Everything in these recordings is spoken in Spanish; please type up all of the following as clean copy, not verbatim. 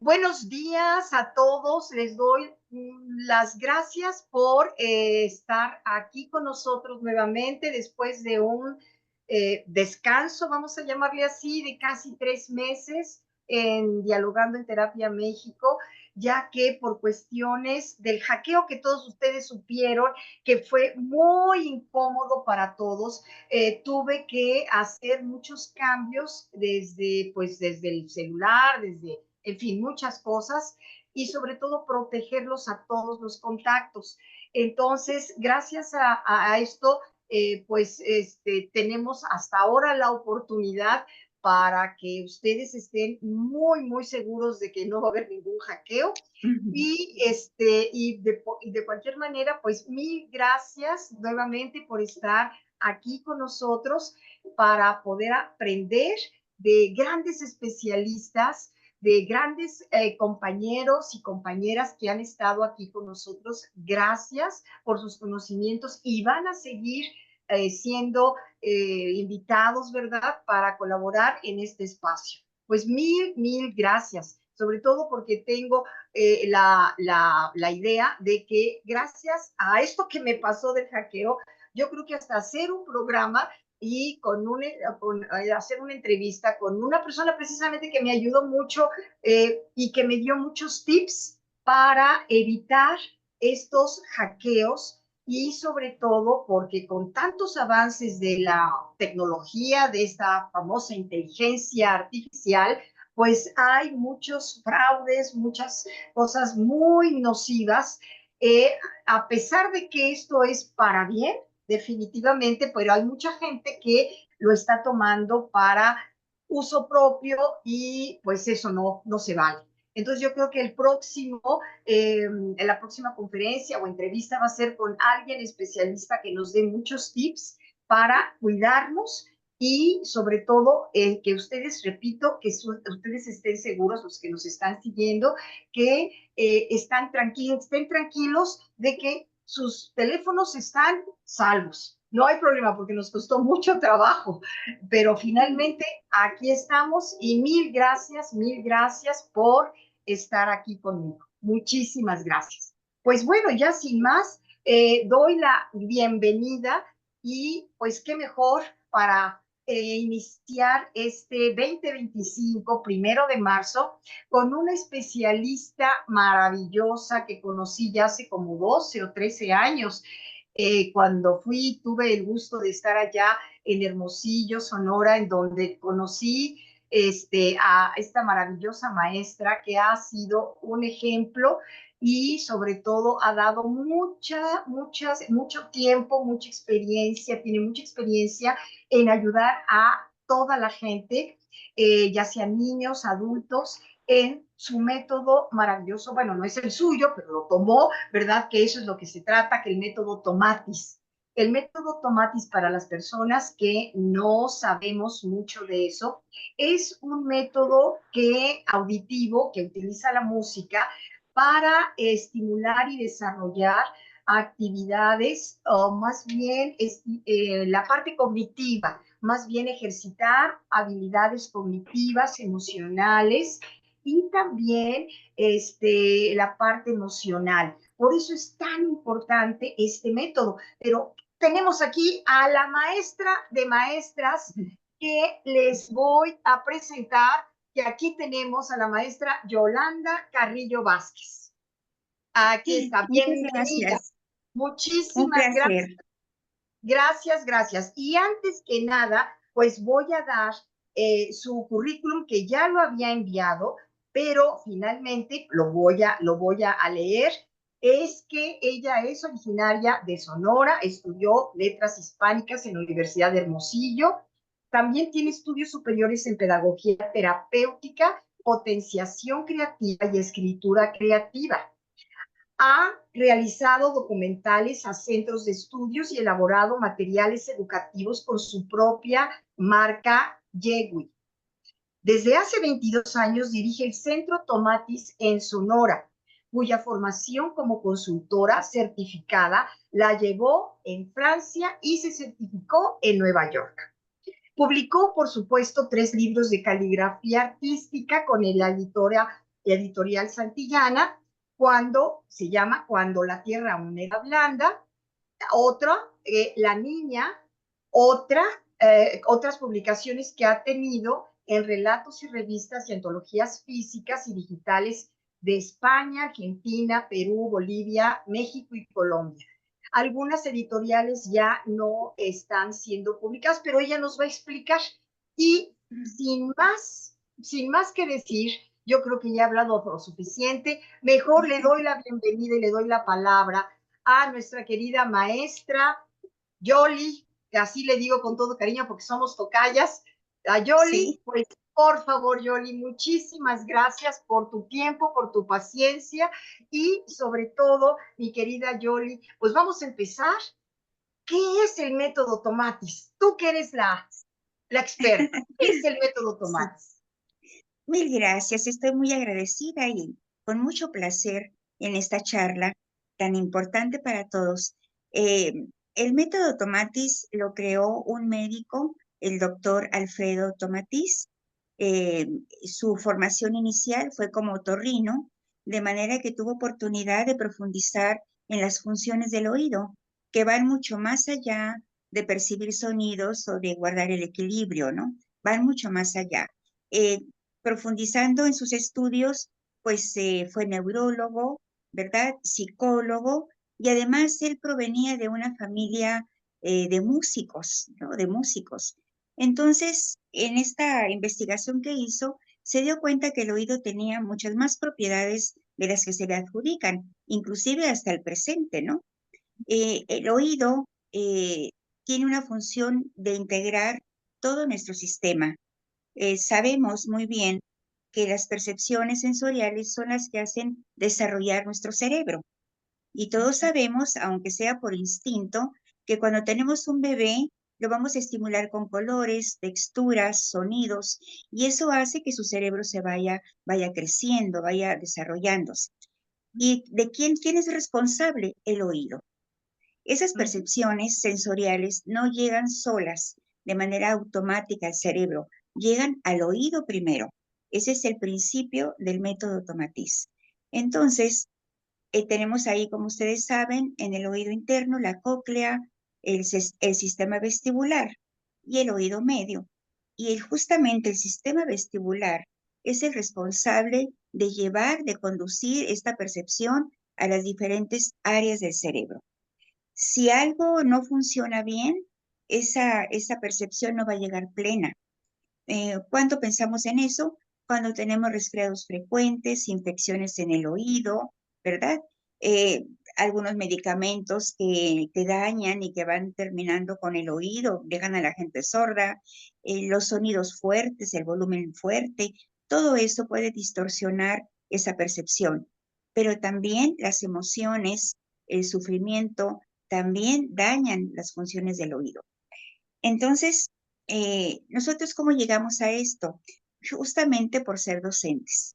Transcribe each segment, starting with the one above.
Buenos días a todos. Les doy las gracias por estar aquí con nosotros nuevamente después de un descanso, vamos a llamarle así, de casi 3 meses en Dialogando en Terapia México, ya que por cuestiones del hackeo que todos ustedes supieron, que fue muy incómodo para todos, tuve que hacer muchos cambios desde el celular, en fin, muchas cosas y sobre todo protegerlos a todos los contactos. Entonces, gracias a esto, tenemos hasta ahora la oportunidad para que ustedes estén muy, muy seguros de que no va a haber ningún hackeo. Y de cualquier manera, pues mil gracias nuevamente por estar aquí con nosotros para poder aprender de grandes especialistas, de grandes compañeros y compañeras que han estado aquí con nosotros. Gracias por sus conocimientos y van a seguir siendo invitados, ¿verdad?, para colaborar en este espacio. Pues mil gracias, sobre todo porque tengo la idea de que gracias a esto que me pasó del hackeo, yo creo que hasta hacer un programa y hacer una entrevista con una persona precisamente que me ayudó mucho y que me dio muchos tips para evitar estos hackeos y sobre todo porque con tantos avances de la tecnología, de esta famosa inteligencia artificial, pues hay muchos fraudes, muchas cosas muy nocivas, eh, a pesar de que esto es para bien, definitivamente, pero hay mucha gente que lo está tomando para uso propio y pues eso no se vale. Entonces yo creo que en la próxima conferencia o entrevista va a ser con alguien especialista que nos dé muchos tips para cuidarnos y sobre todo que ustedes, repito, que ustedes estén seguros, los que nos están siguiendo, que estén tranquilos de que sus teléfonos están salvos. No hay problema porque nos costó mucho trabajo, pero finalmente aquí estamos y mil gracias por estar aquí conmigo. Muchísimas gracias. Pues bueno, ya sin más, doy la bienvenida y pues qué mejor para iniciar este 2025, 1 de marzo, con una especialista maravillosa que conocí ya hace como 12 o 13 años. Cuando tuve el gusto de estar allá en Hermosillo, Sonora, en donde conocí a esta maravillosa maestra que ha sido un ejemplo y sobre todo ha dado mucho tiempo, mucha experiencia, tiene mucha experiencia en ayudar a toda la gente, ya sean niños, adultos, en su método maravilloso. Bueno, no es el suyo, pero lo tomó, ¿verdad? Que eso es lo que se trata, que el método Tomatis. El método Tomatis, para las personas que no sabemos mucho de eso, es un método auditivo que utiliza la música para estimular y desarrollar actividades, o más bien la parte cognitiva, más bien ejercitar habilidades cognitivas, emocionales y también la parte emocional. Por eso es tan importante este método. Pero tenemos aquí a la maestra de maestras que les voy a presentar, que aquí tenemos a la maestra Yolanda Carrillo Vázquez. Aquí está, Muchas bienvenida. gracias. Un Muchísimas gracias. placer. Gracias. Y antes que nada, pues voy a dar su currículum, que ya lo había enviado, pero finalmente lo voy a leer. Es que ella es originaria de Sonora, estudió letras hispánicas en la Universidad de Hermosillo, también tiene estudios superiores en pedagogía terapéutica, potenciación creativa y escritura creativa. Ha realizado documentales a centros de estudios y elaborado materiales educativos con su propia marca Yegui. Desde hace 22 años dirige el Centro Tomatis en Sonora, cuya formación como consultora certificada la llevó en Francia y se certificó en Nueva York. Publicó, por supuesto, 3 libros de caligrafía artística con la editora Editorial Santillana, cuando se llama Cuando la Tierra aún era blanda. Otra, La Niña, otra, otras publicaciones que ha tenido en relatos y revistas y antologías físicas y digitales de España, Argentina, Perú, Bolivia, México y Colombia. Algunas editoriales ya no están siendo publicadas, pero ella nos va a explicar. Y sin más que decir, yo creo que ya he hablado lo suficiente. Mejor le doy la bienvenida y le doy la palabra a nuestra querida maestra Yoli, que así le digo con todo cariño porque somos tocayas. A Yoli, Sí, pues por favor, Yoli, muchísimas gracias por tu tiempo, por tu paciencia y sobre todo, mi querida Yoli, pues vamos a empezar. ¿Qué es el método Tomatis? Tú que eres la experta, ¿qué es el método sí. Tomatis? Mil gracias. Estoy muy agradecida y con mucho placer en esta charla tan importante para todos. El método Tomatis lo creó un médico, el doctor Alfredo Tomatis. Eh, Su formación inicial fue como otorrino, de manera que tuvo oportunidad de profundizar en las funciones del oído, que van mucho más allá de percibir sonidos o de guardar el equilibrio, ¿no? Van mucho más allá. Eh, Profundizando en sus estudios, pues fue neurólogo, ¿verdad? Psicólogo, y además él provenía de una familia de músicos, ¿no? De músicos. Entonces, en esta investigación que hizo, se dio cuenta que el oído tenía muchas más propiedades de las que se le adjudican, inclusive hasta el presente, ¿no? El oído tiene una función de integrar todo nuestro sistema. Sabemos muy bien que las percepciones sensoriales son las que hacen desarrollar nuestro cerebro. Y todos sabemos, aunque sea por instinto, que cuando tenemos un bebé, lo vamos a estimular con colores, texturas, sonidos, y eso hace que su cerebro vaya creciendo, vaya desarrollándose. ¿Y de quién es responsable? El oído. Esas percepciones sensoriales no llegan solas de manera automática al cerebro, llegan al oído primero. Ese es el principio del método Tomatis. Entonces, tenemos ahí, como ustedes saben, en el oído interno la cóclea, el sistema vestibular y el oído medio. Y justamente el sistema vestibular es el responsable de llevar, de conducir esta percepción a las diferentes áreas del cerebro. Si algo no funciona bien, esa percepción no va a llegar plena. ¿Cuándo pensamos en eso? Cuando tenemos resfriados frecuentes, infecciones en el oído, ¿verdad? Eh, Algunos medicamentos que dañan y que van terminando con el oído, dejan a la gente sorda, los sonidos fuertes, el volumen fuerte, todo eso puede distorsionar esa percepción. Pero también las emociones, el sufrimiento, también dañan las funciones del oído. Entonces, nosotros cómo llegamos a esto? Justamente por ser docentes.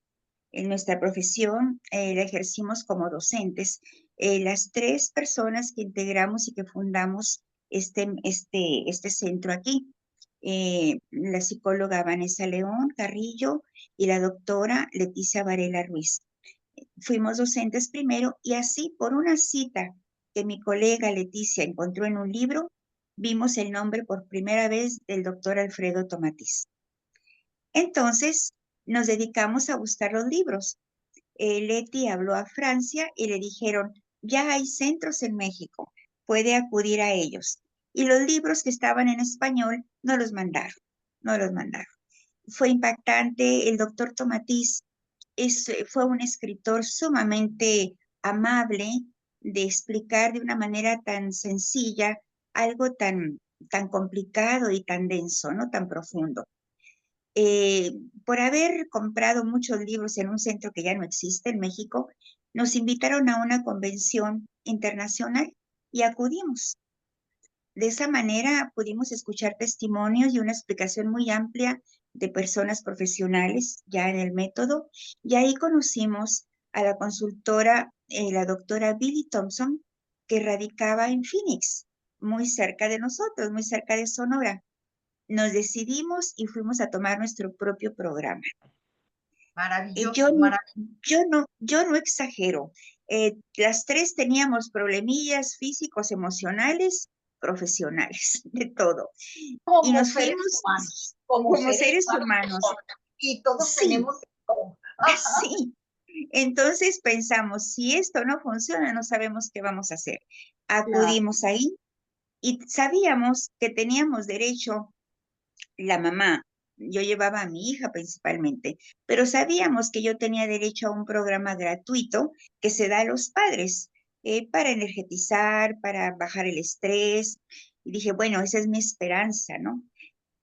En nuestra profesión la ejercimos como docentes. Las tres personas que integramos y que fundamos este centro aquí, la psicóloga Vanessa León Carrillo y la doctora Leticia Varela Ruiz. Fuimos docentes primero y así por una cita que mi colega Leticia encontró en un libro, vimos el nombre por primera vez del doctor Alfredo Tomatis. Entonces nos dedicamos a buscar los libros. Leti habló a Francia y le dijeron, ya hay centros en México, puede acudir a ellos. Y los libros que estaban en español no los mandaron, no los mandaron. Fue impactante, el doctor Tomatis fue un escritor sumamente amable de explicar de una manera tan sencilla algo tan complicado y tan denso, ¿no? Tan profundo. Eh, por haber comprado muchos libros en un centro que ya no existe en México, nos invitaron a una convención internacional y acudimos. De esa manera pudimos escuchar testimonios y una explicación muy amplia de personas profesionales ya en el método, y ahí conocimos a la consultora, la doctora Billy Thompson, que radicaba en Phoenix, muy cerca de nosotros, muy cerca de Sonora. Nos decidimos y fuimos a tomar nuestro propio programa. Yo, Maravilloso, maravilloso. yo no exagero. Las tres teníamos problemillas físicos, emocionales, profesionales, de todo. Y Como nos seres fuimos humanos, como como seres seres humanos que humanos. somos, y todos Sí, tenemos de todo. Ajá, sí. Entonces pensamos, si esto no funciona, no sabemos qué vamos a hacer. claro, Acudimos ahí y sabíamos que teníamos derecho, la mamá, yo llevaba a mi hija principalmente, pero sabíamos que yo tenía derecho a un programa gratuito que se da a los padres para energetizar, para bajar el estrés. Y dije, bueno, esa es mi esperanza, ¿no?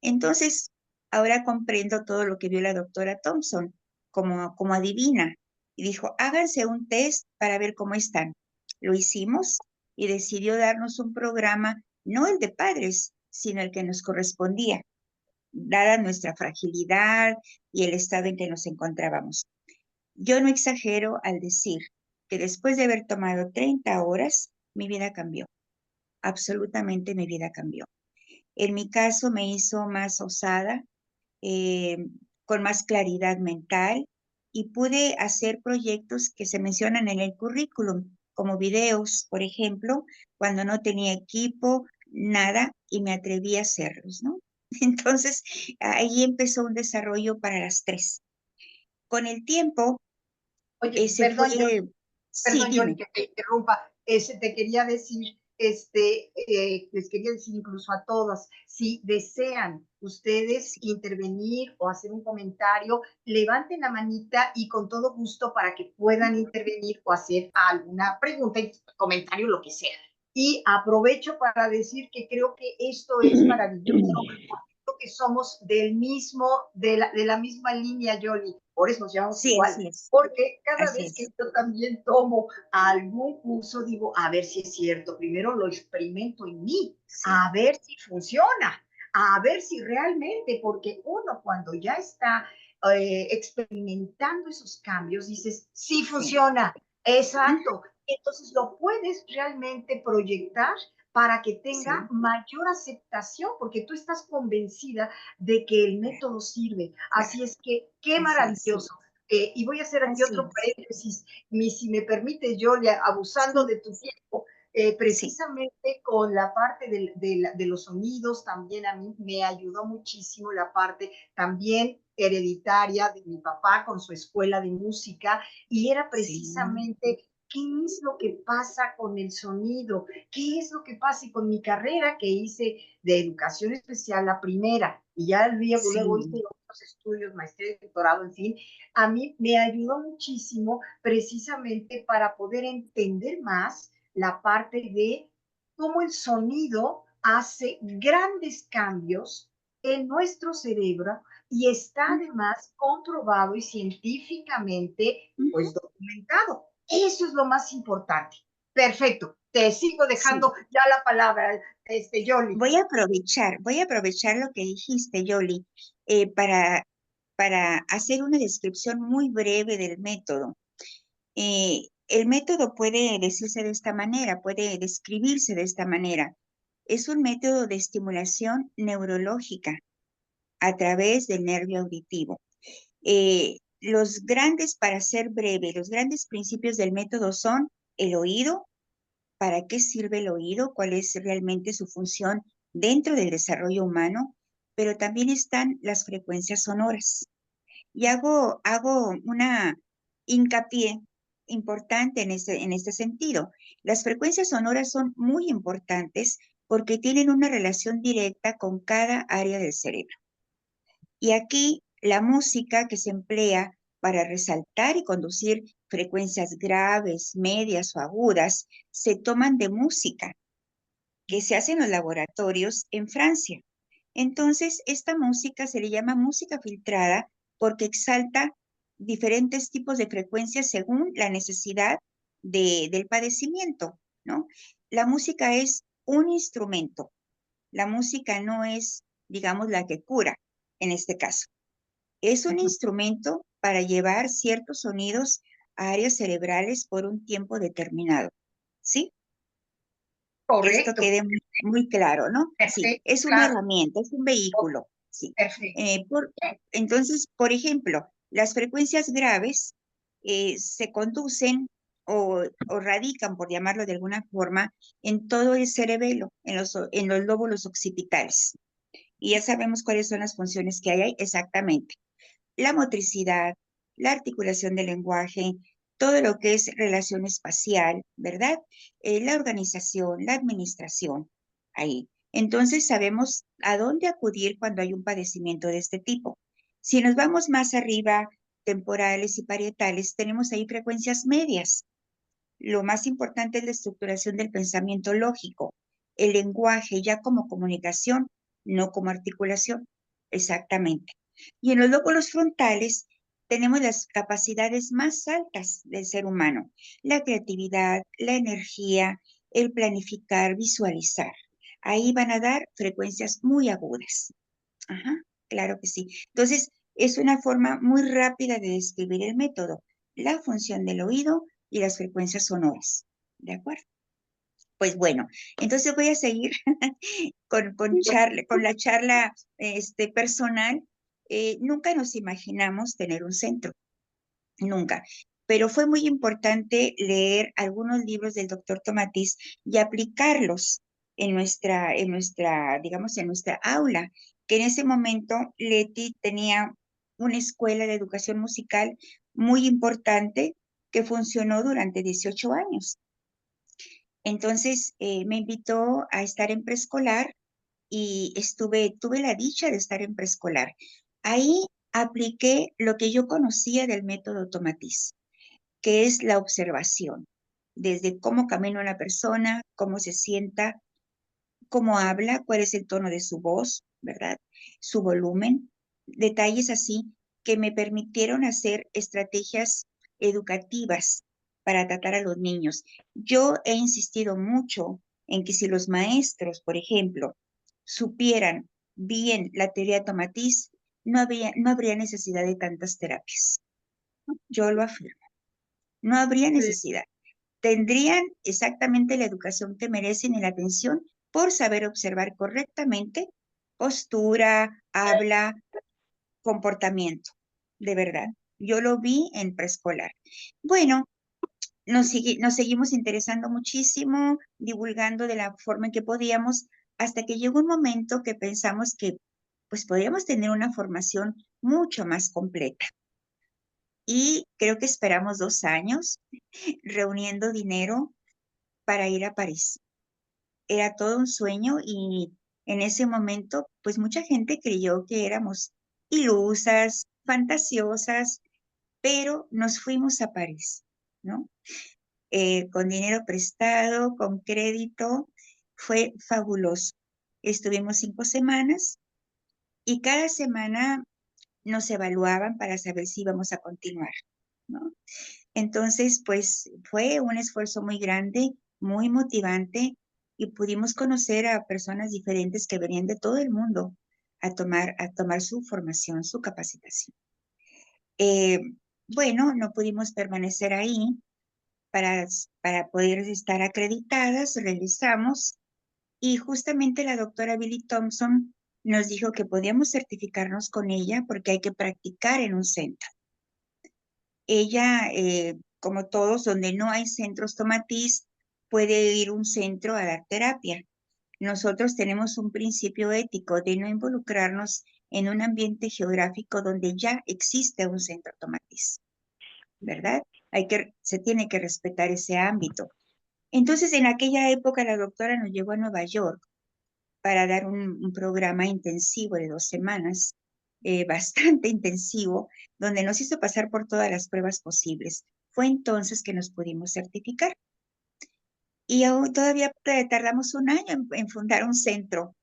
Entonces, ahora comprendo todo lo que vio la doctora Thompson como adivina. Y dijo, háganse un test para ver cómo están. Lo hicimos y decidió darnos un programa, no el de padres, sino el que nos correspondía, dada nuestra fragilidad y el estado en que nos encontrábamos. Yo no exagero al decir que después de haber tomado 30 horas, mi vida cambió. Absolutamente mi vida cambió. En mi caso me hizo más osada, eh, con más claridad mental y pude hacer proyectos que se mencionan en el currículum, como videos, por ejemplo, cuando no tenía equipo, nada, y me atreví a hacerlos, ¿no? Entonces, ahí empezó un desarrollo para las tres. Con el tiempo, oye, ese fue, sí, perdón, Yoli, dime. que te interrumpa. Te quería decir, les quería decir incluso a todas, si desean ustedes Sí, intervenir o hacer un comentario, levanten la manita y con todo gusto para que puedan intervenir o hacer alguna pregunta, comentario, lo que sea. Y aprovecho para decir que creo que esto es maravilloso, que somos de la misma línea, Yoli, por eso nos llevamos sí, igual, así es, porque cada así vez que es. yo también tomo algún curso, digo, a ver si es cierto, primero lo experimento en mí, Sí, a ver si funciona, a ver si realmente, porque uno cuando ya está experimentando esos cambios, dices, sí sí. funciona, Ujú, exacto, entonces lo puedes realmente proyectar para que tenga sí, mayor aceptación, porque tú estás convencida de que el claro, método sirve. claro, Así es que, qué así es, maravilloso. Y voy a hacer aquí así otro es. paréntesis, si me permite, yo abusando Sí, de tu tiempo, sí, precisamente con la parte de los sonidos, también a mí me ayudó muchísimo la parte también hereditaria de mi papá con su escuela de música, y era sí, precisamente qué es lo que pasa con el sonido, qué es lo que pasa y con mi carrera que hice de educación especial, la primera, y ya luego hice sí, otros estudios, maestría, doctorado, en fin, a mí me ayudó muchísimo precisamente para poder entender más la parte de cómo el sonido hace grandes cambios en nuestro cerebro y está ujú, además comprobado y científicamente ujú, pues documentado. Eso es lo más importante. Perfecto. Te sigo sí. dejando ya la palabra, Yoli. Voy a aprovechar lo que dijiste, Yoli, para hacer una descripción muy breve del método. El método puede decirse de esta manera, puede describirse de esta manera. Es un método de estimulación neurológica a través del nervio auditivo. Para ser breve, los grandes principios del método son el oído, para qué sirve el oído, cuál es realmente su función dentro del desarrollo humano, pero también están las frecuencias sonoras. Y hago una hincapié importante en este sentido. Las frecuencias sonoras son muy importantes porque tienen una relación directa con cada área del cerebro. Y aquí la música que se emplea para resaltar y conducir frecuencias graves, medias o agudas se toman de música que se hace en los laboratorios en Francia. Entonces, esta música se le llama música filtrada porque exalta diferentes tipos de frecuencias según la necesidad del padecimiento, ¿no? La música es un instrumento. La música no es, digamos, la que cura en este caso. Es un instrumento para llevar ciertos sonidos a áreas cerebrales por un tiempo determinado. ¿Sí? Que esto Correcto. quede muy claro, ¿no? Sí, Perfecto. es una Claro. herramienta, es un vehículo, sí. Perfecto. Entonces, por ejemplo, Las frecuencias graves se conducen o radican, por llamarlo de alguna forma, en todo el cerebelo, en los lóbulos occipitales. Y ya sabemos cuáles son las funciones que hay ahí exactamente. La motricidad, la articulación del lenguaje, todo lo que es relación espacial, ¿verdad? La organización, la administración, ahí. Entonces sabemos a dónde acudir cuando hay un padecimiento de este tipo. Si nos vamos más arriba, temporales y parietales, tenemos ahí frecuencias medias. Lo más importante es la estructuración del pensamiento lógico, el lenguaje ya como comunicación, no como articulación. Exactamente. Y en los lóbulos frontales tenemos las capacidades más altas del ser humano, la creatividad, la energía, el planificar, visualizar. Ahí van a dar frecuencias muy agudas. Ajá, claro que sí. Entonces, es una forma muy rápida de describir el método, la función del oído y las frecuencias sonoras. ¿De acuerdo? Pues bueno, entonces voy a seguir con la charla personal. Nunca nos imaginamos tener un centro, nunca. Pero fue muy importante leer algunos libros del doctor Tomatís y aplicarlos digamos, en nuestra aula, que en ese momento Leti tenía una escuela de educación musical muy importante que funcionó durante 18 años. Entonces me invitó a estar en preescolar y tuve la dicha de estar en preescolar. Ahí apliqué lo que yo conocía del método Tomatís, que es la observación, desde cómo camina una persona, cómo se sienta, cómo habla, cuál es el tono de su voz, ¿verdad? Su volumen, detalles así que me permitieron hacer estrategias educativas para tratar a los niños. Yo he insistido mucho en que si los maestros, por ejemplo, supieran bien la teoría de Tomatís, no habría necesidad de tantas terapias. Yo lo afirmo. No habría Sí. necesidad. Tendrían exactamente la educación que merecen y la atención por saber observar correctamente postura, habla, comportamiento, de verdad. Yo lo vi en preescolar. Bueno, nos seguimos interesando muchísimo, divulgando de la forma en que podíamos, hasta que llegó un momento que pensamos que pues podríamos tener una formación mucho más completa. Y creo que esperamos 2 años reuniendo dinero para ir a París. Era todo un sueño y en ese momento, pues mucha gente creyó que éramos ilusas, fantasiosas, pero nos fuimos a París, ¿no? Con dinero prestado, con crédito, fue fabuloso. Estuvimos 5 semanas y cada semana nos evaluaban para saber si íbamos a continuar, ¿no? Entonces, pues fue un esfuerzo muy grande, muy motivante y pudimos conocer a personas diferentes que venían de todo el mundo a tomar su formación, su capacitación. Eh, bueno, no pudimos permanecer ahí para, para poder estar acreditadas, regresamos y justamente la doctora Billy Thompson nos dijo que podíamos certificarnos con ella porque hay que practicar en un centro. Ella, como todos, donde no hay centros Tomatís, puede ir a un centro a dar terapia. Nosotros tenemos un principio ético de no involucrarnos en un ambiente geográfico donde ya existe un centro Tomatís, ¿verdad? Se tiene que respetar ese ámbito. Entonces, en aquella época, la doctora nos llevó a Nueva York para dar un programa intensivo de 2 semanas, bastante intensivo, donde nos hizo pasar por todas las pruebas posibles. Fue entonces que nos pudimos certificar. Y aún todavía tardamos un año en fundar un centro.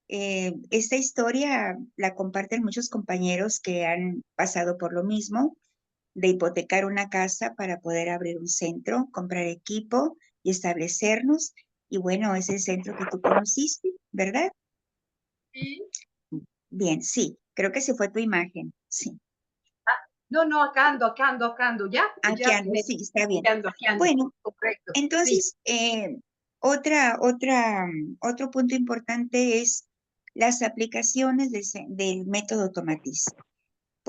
Esta historia la comparten muchos compañeros que han pasado por lo mismo, de hipotecar una casa para poder abrir un centro, comprar equipo y establecernos. Y bueno, es el centro que tú conociste, ¿verdad? Sí. Bien, sí, creo que sí fue tu imagen, sí. No, no, acá ando, ya, Aquí ya ando, me, sí, está bien. aquí ando, Bueno, correcto, sí. entonces, otro punto importante es las aplicaciones del método Tomatís.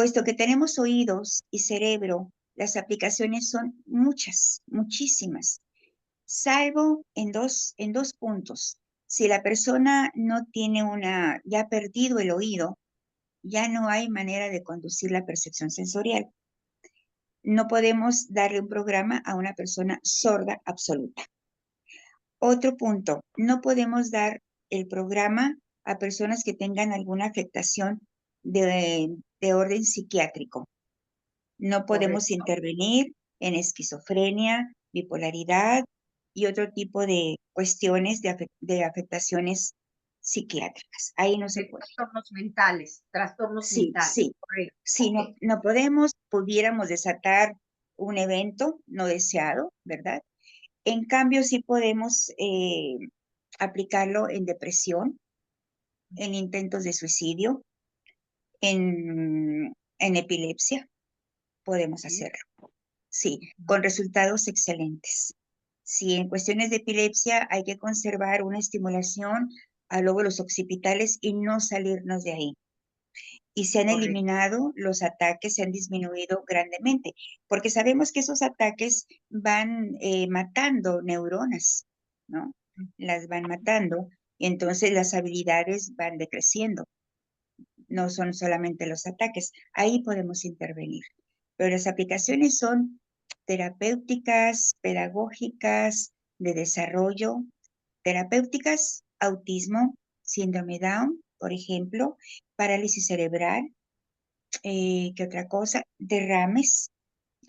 Puesto que tenemos oídos y cerebro, las aplicaciones son muchas, muchísimas, salvo en dos puntos. Si la persona no tiene ya ha perdido el oído, ya no hay manera de conducir la percepción sensorial. No podemos darle un programa a una persona sorda absoluta. Otro punto, no podemos dar el programa a personas que tengan alguna afectación de orden psiquiátrico. No podemos Correcto. intervenir en esquizofrenia, bipolaridad y otro tipo de cuestiones de afectaciones psiquiátricas. Ahí no se De puede. trastornos Sí, mentales. sí, Correcto. sí, Ok. no, no podemos, pudiéramos desatar un evento no deseado, ¿verdad? En cambio, sí podemos aplicarlo en depresión, en intentos de suicidio, en epilepsia, podemos Sí. hacerlo. Sí, Ujú. con resultados excelentes. Si en cuestiones de epilepsia hay que conservar una estimulación a lóbulos occipitales y no salirnos de ahí. Y se han Correcto. eliminado los ataques, se han disminuido grandemente, porque sabemos que esos ataques van matando neuronas, ¿no? Las van matando y entonces las habilidades van decreciendo. No son solamente los ataques, ahí podemos intervenir. Pero las aplicaciones son terapéuticas, pedagógicas, de desarrollo, terapéuticas, autismo, síndrome Down, por ejemplo, parálisis cerebral, ¿qué otra cosa? Derrames.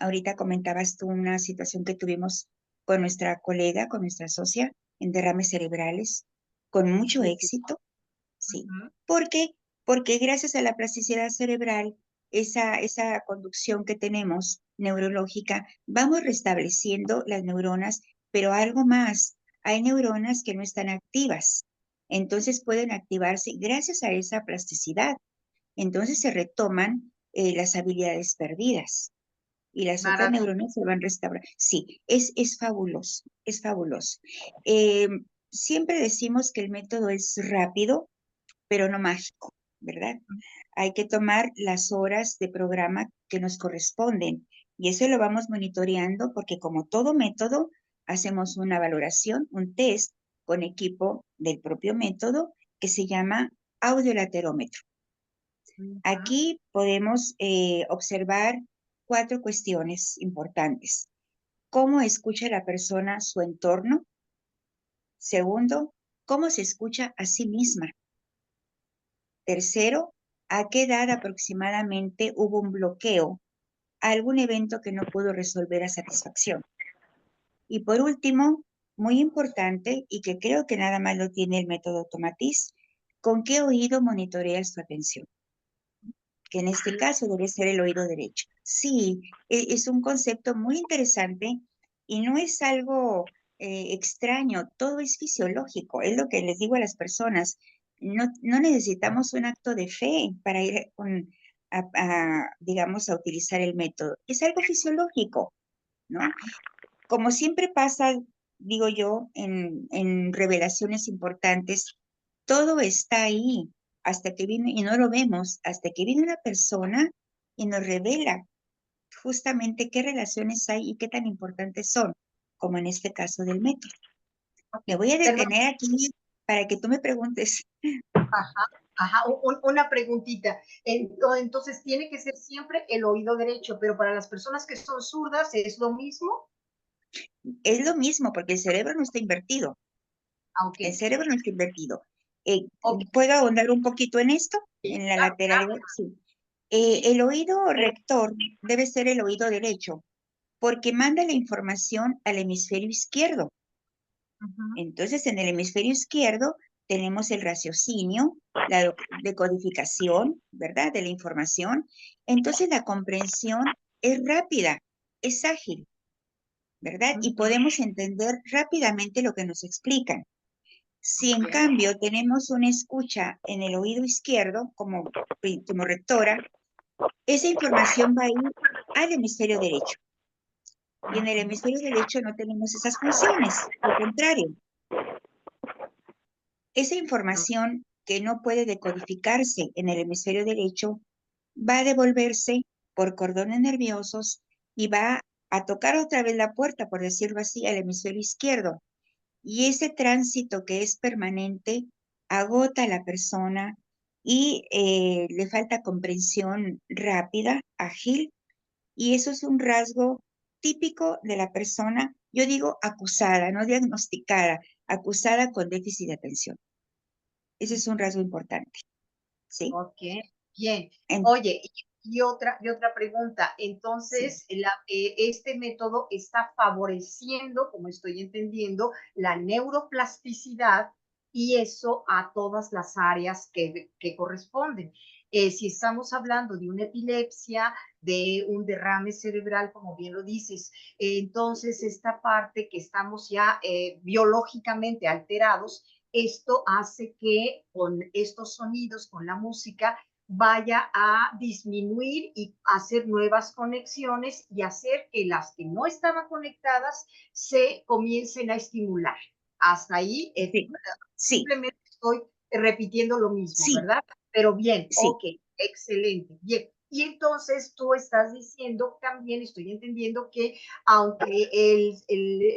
Ahorita comentabas tú una situación que tuvimos con nuestra colega, con nuestra socia, en derrames cerebrales, con mucho Sí, sí. éxito, ¿sí? Ujú. ¿Por qué? Porque gracias a la plasticidad cerebral, esa conducción que tenemos neurológica, vamos restableciendo las neuronas, pero algo más, hay neuronas que no están activas, entonces pueden activarse gracias a esa plasticidad. Entonces se retoman las habilidades perdidas y las otras Maravilloso. neuronas se van restaurando. Sí, es fabuloso, es fabuloso. Eh, Siempre decimos que el método es rápido, pero no mágico, ¿verdad? Hay que tomar las horas de programa que nos corresponden y eso lo vamos monitoreando porque como todo método, hacemos una valoración, un test con equipo del propio método que se llama audiolaterómetro. Ujú. Aquí podemos observar cuatro cuestiones importantes. ¿Cómo escucha la persona su entorno? Segundo, ¿cómo se escucha a sí misma? Tercero, ¿a qué edad aproximadamente hubo un bloqueo, algún evento que no pudo resolver a satisfacción? Y por último, muy importante y que creo que nada más lo tiene el método Tomatis, ¿con qué oído monitoreas tu atención? Que en este caso debe ser el oído derecho. Sí, es un concepto muy interesante y no es algo extraño, todo es fisiológico, es lo que les digo a las personas. No, no necesitamos un acto de fe para ir digamos, a utilizar el método. Es algo fisiológico, ¿no? Como siempre pasa, digo yo, en revelaciones importantes, todo está ahí hasta que viene, y no lo vemos, hasta que viene una persona y nos revela justamente qué relaciones hay y qué tan importantes son, como en este caso del método. Ok. Me voy a Perdón. detener aquí para que tú me preguntes. Ajá. Ajá. Una preguntita. Entonces, tiene que ser siempre el oído derecho, pero para las personas que son zurdas, ¿es lo mismo? Es lo mismo porque el cerebro no está invertido. Ah, ok. El cerebro no está invertido. Ok. ¿Puedo ahondar un poquito en esto? Sí, En la claro, claro. lateralidad, sí. El oído rector debe ser el oído derecho porque manda la información al hemisferio izquierdo. Ujú. Entonces, en el hemisferio izquierdo tenemos el raciocinio, la decodificación, ¿verdad? De la información. Entonces, la comprensión es rápida, es ágil, ¿verdad? Y Ujú. podemos entender rápidamente lo que nos explican. Si en Ok. cambio tenemos una escucha en el oído izquierdo, como rectora, esa información va a ir al hemisferio derecho. Y en el hemisferio derecho no tenemos esas funciones. Al contrario, esa información que no puede decodificarse en el hemisferio derecho va a devolverse por cordones nerviosos y va a tocar otra vez la puerta, por decirlo así, al hemisferio izquierdo. Y ese tránsito que es permanente agota a la persona y le falta comprensión rápida, ágil, y eso es un rasgo típico de la persona, yo digo acusada, no diagnosticada, acusada con déficit de atención. Ese es un rasgo importante, ¿sí? Ok, bien. En- Oye, y otra pregunta. sí, Entonces, este método está favoreciendo, como estoy entendiendo, la neuroplasticidad y eso a todas las áreas que corresponden. Si estamos hablando de una epilepsia, de un derrame cerebral, como bien lo dices, entonces esta parte que estamos ya biológicamente alterados, esto hace que con estos sonidos, con la música, vaya a disminuir y hacer nuevas conexiones y hacer que las que no estaban conectadas se comiencen a estimular. Hasta ahí, sí, sí, simplemente estoy repitiendo lo mismo, sí, ¿verdad? Pero bien, sí, ok, excelente, bien. Y entonces tú estás diciendo también, estoy entendiendo que aunque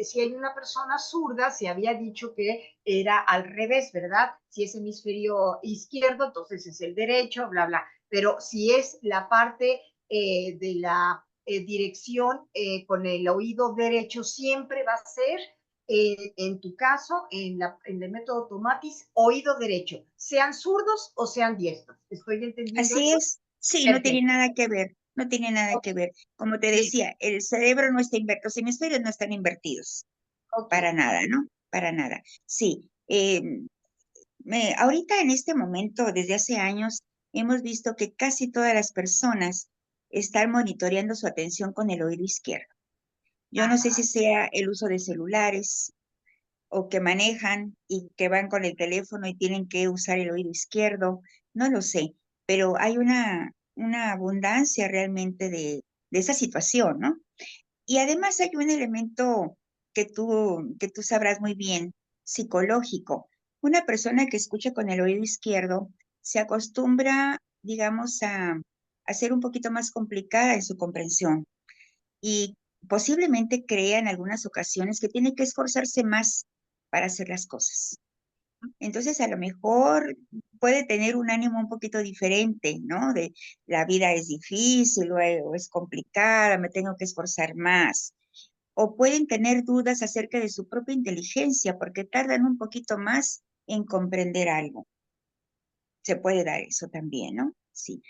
si hay una persona zurda, se había dicho que era al revés, ¿verdad? Si es hemisferio izquierdo, entonces es el derecho, bla, bla. Pero si es la parte de la dirección con el oído derecho, siempre va a ser en tu caso, en el método Tomatis, oído derecho, sean zurdos o sean diestros. ¿Estoy entendiendo así eso? es. Sí, no tiene Perfecto. nada que ver, no tiene nada Ok, que ver. Como te bien, decía, el cerebro no está invertido, los hemisferios no están invertidos, ok. para nada, ¿no? Para nada. Sí, ahorita en este momento, desde hace años, hemos visto que casi todas las personas están monitoreando su atención con el oído izquierdo. Yo no sé si Ajá. sea el uso de celulares o que manejan y que van con el teléfono y tienen que usar el oído izquierdo, no lo sé, pero hay una abundancia realmente de esa situación, ¿no? Y además hay un elemento que tú sabrás muy bien, psicológico. Una persona que escucha con el oído izquierdo se acostumbra, digamos, a ser un poquito más complicada en su comprensión y posiblemente crea en algunas ocasiones que tiene que esforzarse más para hacer las cosas. Entonces, a lo mejor puede tener un ánimo un poquito diferente, ¿no? De la vida es difícil o es complicada, me tengo que esforzar más. O pueden tener dudas acerca de su propia inteligencia porque tardan un poquito más en comprender algo. Se puede dar eso también, ¿no? Sí.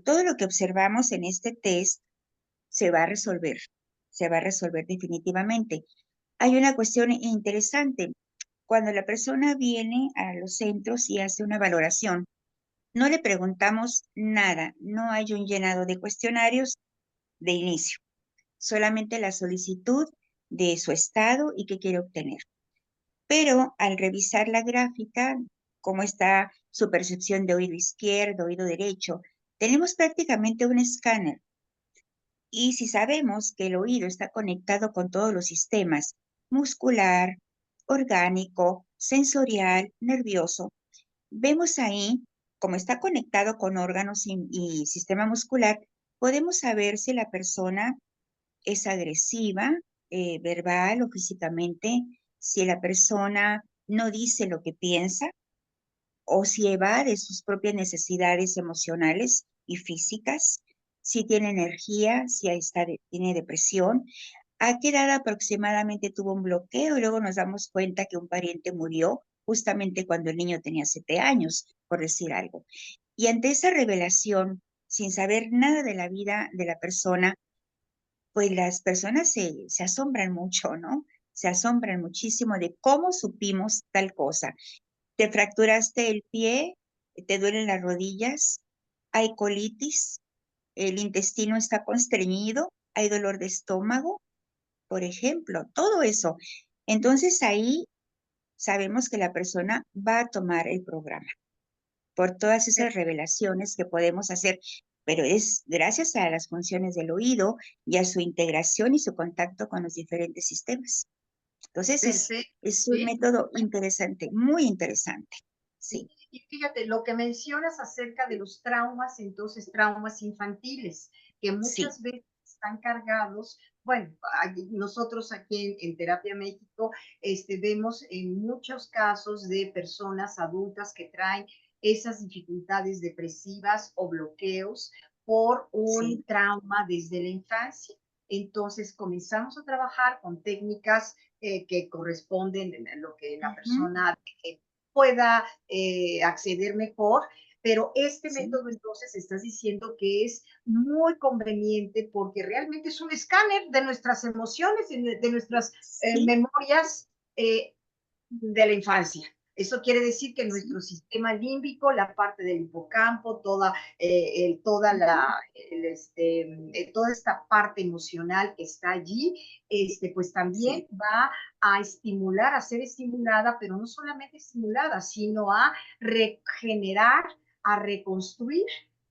Todo lo que observamos en este test se va a resolver, se va a resolver definitivamente. Hay una cuestión interesante. Cuando la persona viene a los centros y hace una valoración, no le preguntamos nada, no hay un llenado de cuestionarios de inicio, solamente la solicitud de su estado y qué quiere obtener. Pero al revisar la gráfica, cómo está su percepción de oído izquierdo, oído derecho, tenemos prácticamente un escáner. Y si sabemos que el oído está conectado con todos los sistemas, muscular, orgánico, sensorial, nervioso, vemos ahí, como está conectado con órganos y sistema muscular, podemos saber si la persona es agresiva, verbal o físicamente, si la persona no dice lo que piensa o si evade sus propias necesidades emocionales y físicas, si tiene energía, si tiene depresión, a qué edad aproximadamente tuvo un bloqueo y luego nos damos cuenta que un pariente murió justamente cuando el niño tenía 7 años, por decir algo. Y ante esa revelación, sin saber nada de la vida de la persona, pues las personas se asombran mucho, ¿no? Se asombran muchísimo de cómo supimos tal cosa. Te fracturaste el pie, te duelen las rodillas, hay colitis, el intestino está constreñido, hay dolor de estómago, por ejemplo, todo eso. Entonces ahí sabemos que la persona va a tomar el programa por todas esas revelaciones que podemos hacer, pero es gracias a las funciones del oído y a su integración y su contacto con los diferentes sistemas. Entonces Perfecto. es un Sí, método interesante, muy interesante. sí, Y fíjate, lo que mencionas acerca de los traumas, entonces traumas infantiles, que sí, muchas veces están cargados. Bueno, nosotros aquí en Terapia México vemos en muchos casos de personas adultas que traen esas dificultades depresivas o bloqueos por un sí, trauma desde la infancia. Entonces comenzamos a trabajar con técnicas que corresponden a lo que la ujú, persona pueda acceder mejor, pero este sí, método entonces estás diciendo que es muy conveniente porque realmente es un escáner de nuestras emociones, de nuestras sí, memorias de la infancia. Eso quiere decir que sí, nuestro sistema límbico, la parte del hipocampo, ujú, toda esta parte emocional que está allí, pues sí, también va a estimular, a ser estimulada, pero no solamente estimulada, sino a regenerar, a reconstruir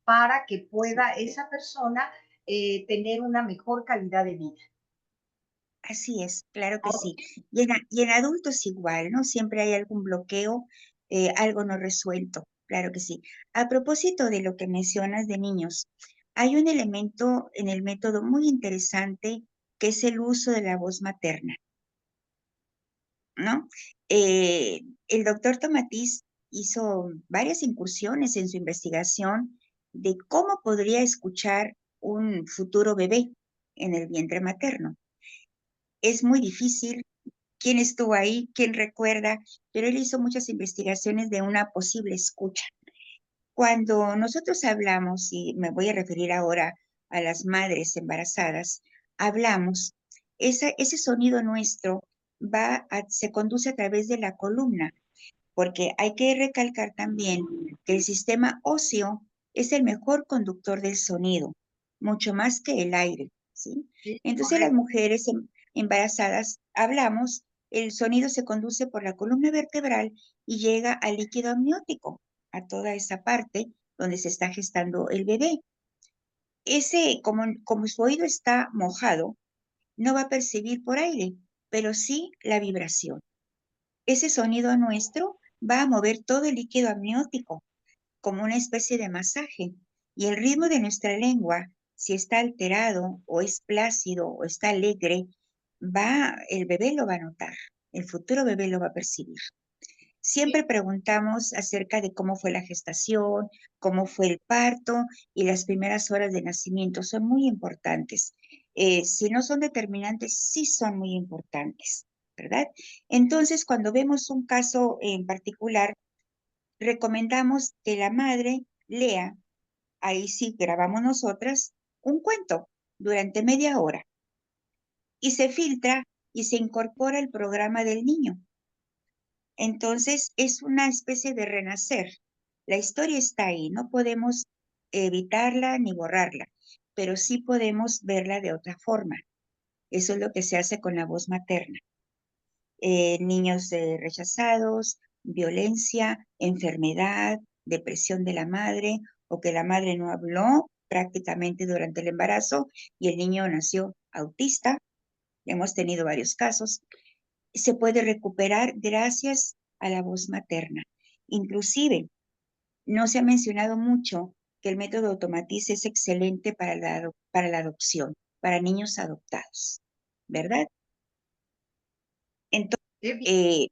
para que sí. pueda esa persona tener una mejor calidad de vida. Así es, claro que sí. Ok. Y en adultos igual, ¿no? Siempre hay algún bloqueo, algo no resuelto, claro que sí. A propósito de lo que mencionas de niños, hay un elemento en el método muy interesante que es el uso de la voz materna, ¿no? El doctor Tomatís hizo varias incursiones en su investigación de cómo podría escuchar un futuro bebé en el vientre materno. Es muy difícil. ¿Quién estuvo ahí? ¿Quién recuerda? Pero él hizo muchas investigaciones de una posible escucha. Cuando nosotros hablamos, y me voy a referir ahora a las madres embarazadas, hablamos, ese sonido nuestro se conduce a través de la columna, porque hay que recalcar también que el sistema óseo es el mejor conductor del sonido, mucho más que el aire, ¿sí? Sí, Entonces las correcto. mujeres embarazadas hablamos, el sonido se conduce por la columna vertebral y llega al líquido amniótico, a toda esa parte donde se está gestando el bebé. Como su oído está mojado, no va a percibir por aire, pero sí la vibración. Ese sonido nuestro va a mover todo el líquido amniótico como una especie de masaje y el ritmo de nuestra lengua, si está alterado o es plácido o está alegre, el bebé lo va a notar, el futuro bebé lo va a percibir. Siempre preguntamos acerca de cómo fue la gestación, cómo fue el parto y las primeras horas de nacimiento. Son muy importantes. Si no son determinantes, sí son muy importantes, ¿verdad? Entonces, cuando vemos un caso en particular, recomendamos que la madre lea, ahí sí grabamos nosotras, un cuento durante media hora y se filtra y se incorpora el programa del niño. Entonces es una especie de renacer. La historia está ahí, no podemos evitarla ni borrarla, pero sí podemos verla de otra forma. Eso es lo que se hace con la voz materna. Niños rechazados, violencia, enfermedad, depresión de la madre o que la madre no habló prácticamente durante el embarazo y el niño nació autista. Hemos tenido varios casos. Se puede recuperar gracias a la voz materna. Inclusive, no se ha mencionado mucho que el método Automatiz es excelente para la adopción, para niños adoptados, ¿verdad? Entonces, Qué bien. eh,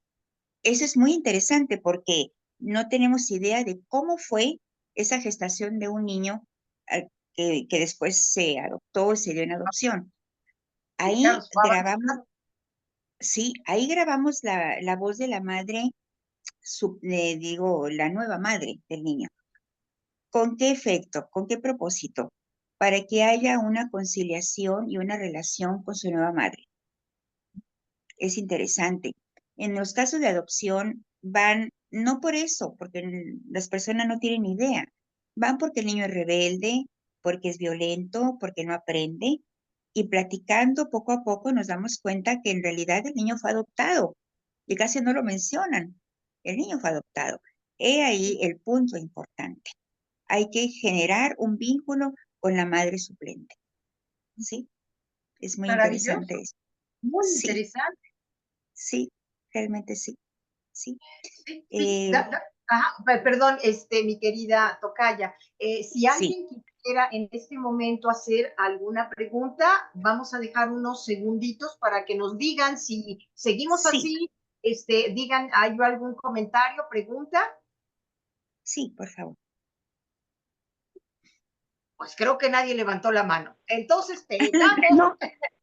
eso es muy interesante porque no tenemos idea de cómo fue esa gestación de un niño que después se adoptó, se dio en adopción. Sí, claro, Ahí se va grabamos, avanzando. sí, ahí grabamos la voz de la madre, le digo, la nueva madre del niño. ¿Con qué efecto? ¿Con qué propósito? Para que haya una conciliación y una relación con su nueva madre. Es interesante. En los casos de adopción van, no por eso, porque las personas no tienen idea, van porque el niño es rebelde, porque es violento, porque no aprende, y platicando poco a poco nos damos cuenta que en realidad el niño fue adoptado, y casi no lo mencionan. El niño fue adoptado. He ahí el punto importante. Hay que generar un vínculo con la madre suplente, ¿sí? Es muy interesante Maravilloso, eso. muy Sí, interesante. sí, realmente sí, sí. Sí, sí, Eh, Perdón, mi querida Tocaya, si Sí, alguien quisiera en este momento hacer alguna pregunta, vamos a dejar unos segunditos para que nos digan si seguimos sí, así, digan, ¿hay algún comentario, pregunta? sí, por favor. Pues creo que nadie levantó la mano. Entonces te damos,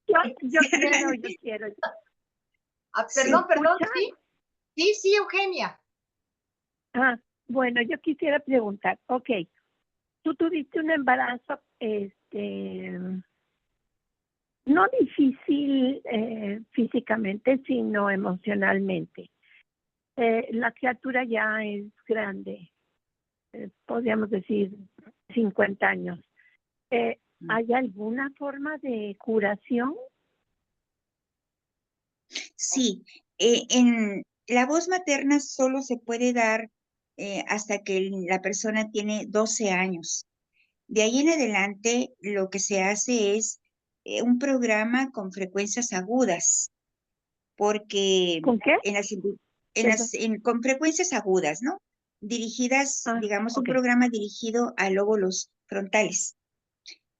No, yo quiero. ¿Me Sí, perdón, escucha? sí, sí, sí, Eugenia. Ah, bueno, yo quisiera preguntar, ok, tú tuviste un embarazo, no difícil físicamente, sino emocionalmente. La criatura ya es grande, podríamos decir 50 años. ¿Hay alguna forma de curación? sí. En la voz materna solo se puede dar hasta que la persona tiene 12 años. De ahí en adelante, lo que se hace es un programa con frecuencias agudas, porque ¿Con qué? Perdón. con frecuencias agudas, ¿no? Dirigidas, Ah, digamos, un ok. programa dirigido a lóbulos frontales.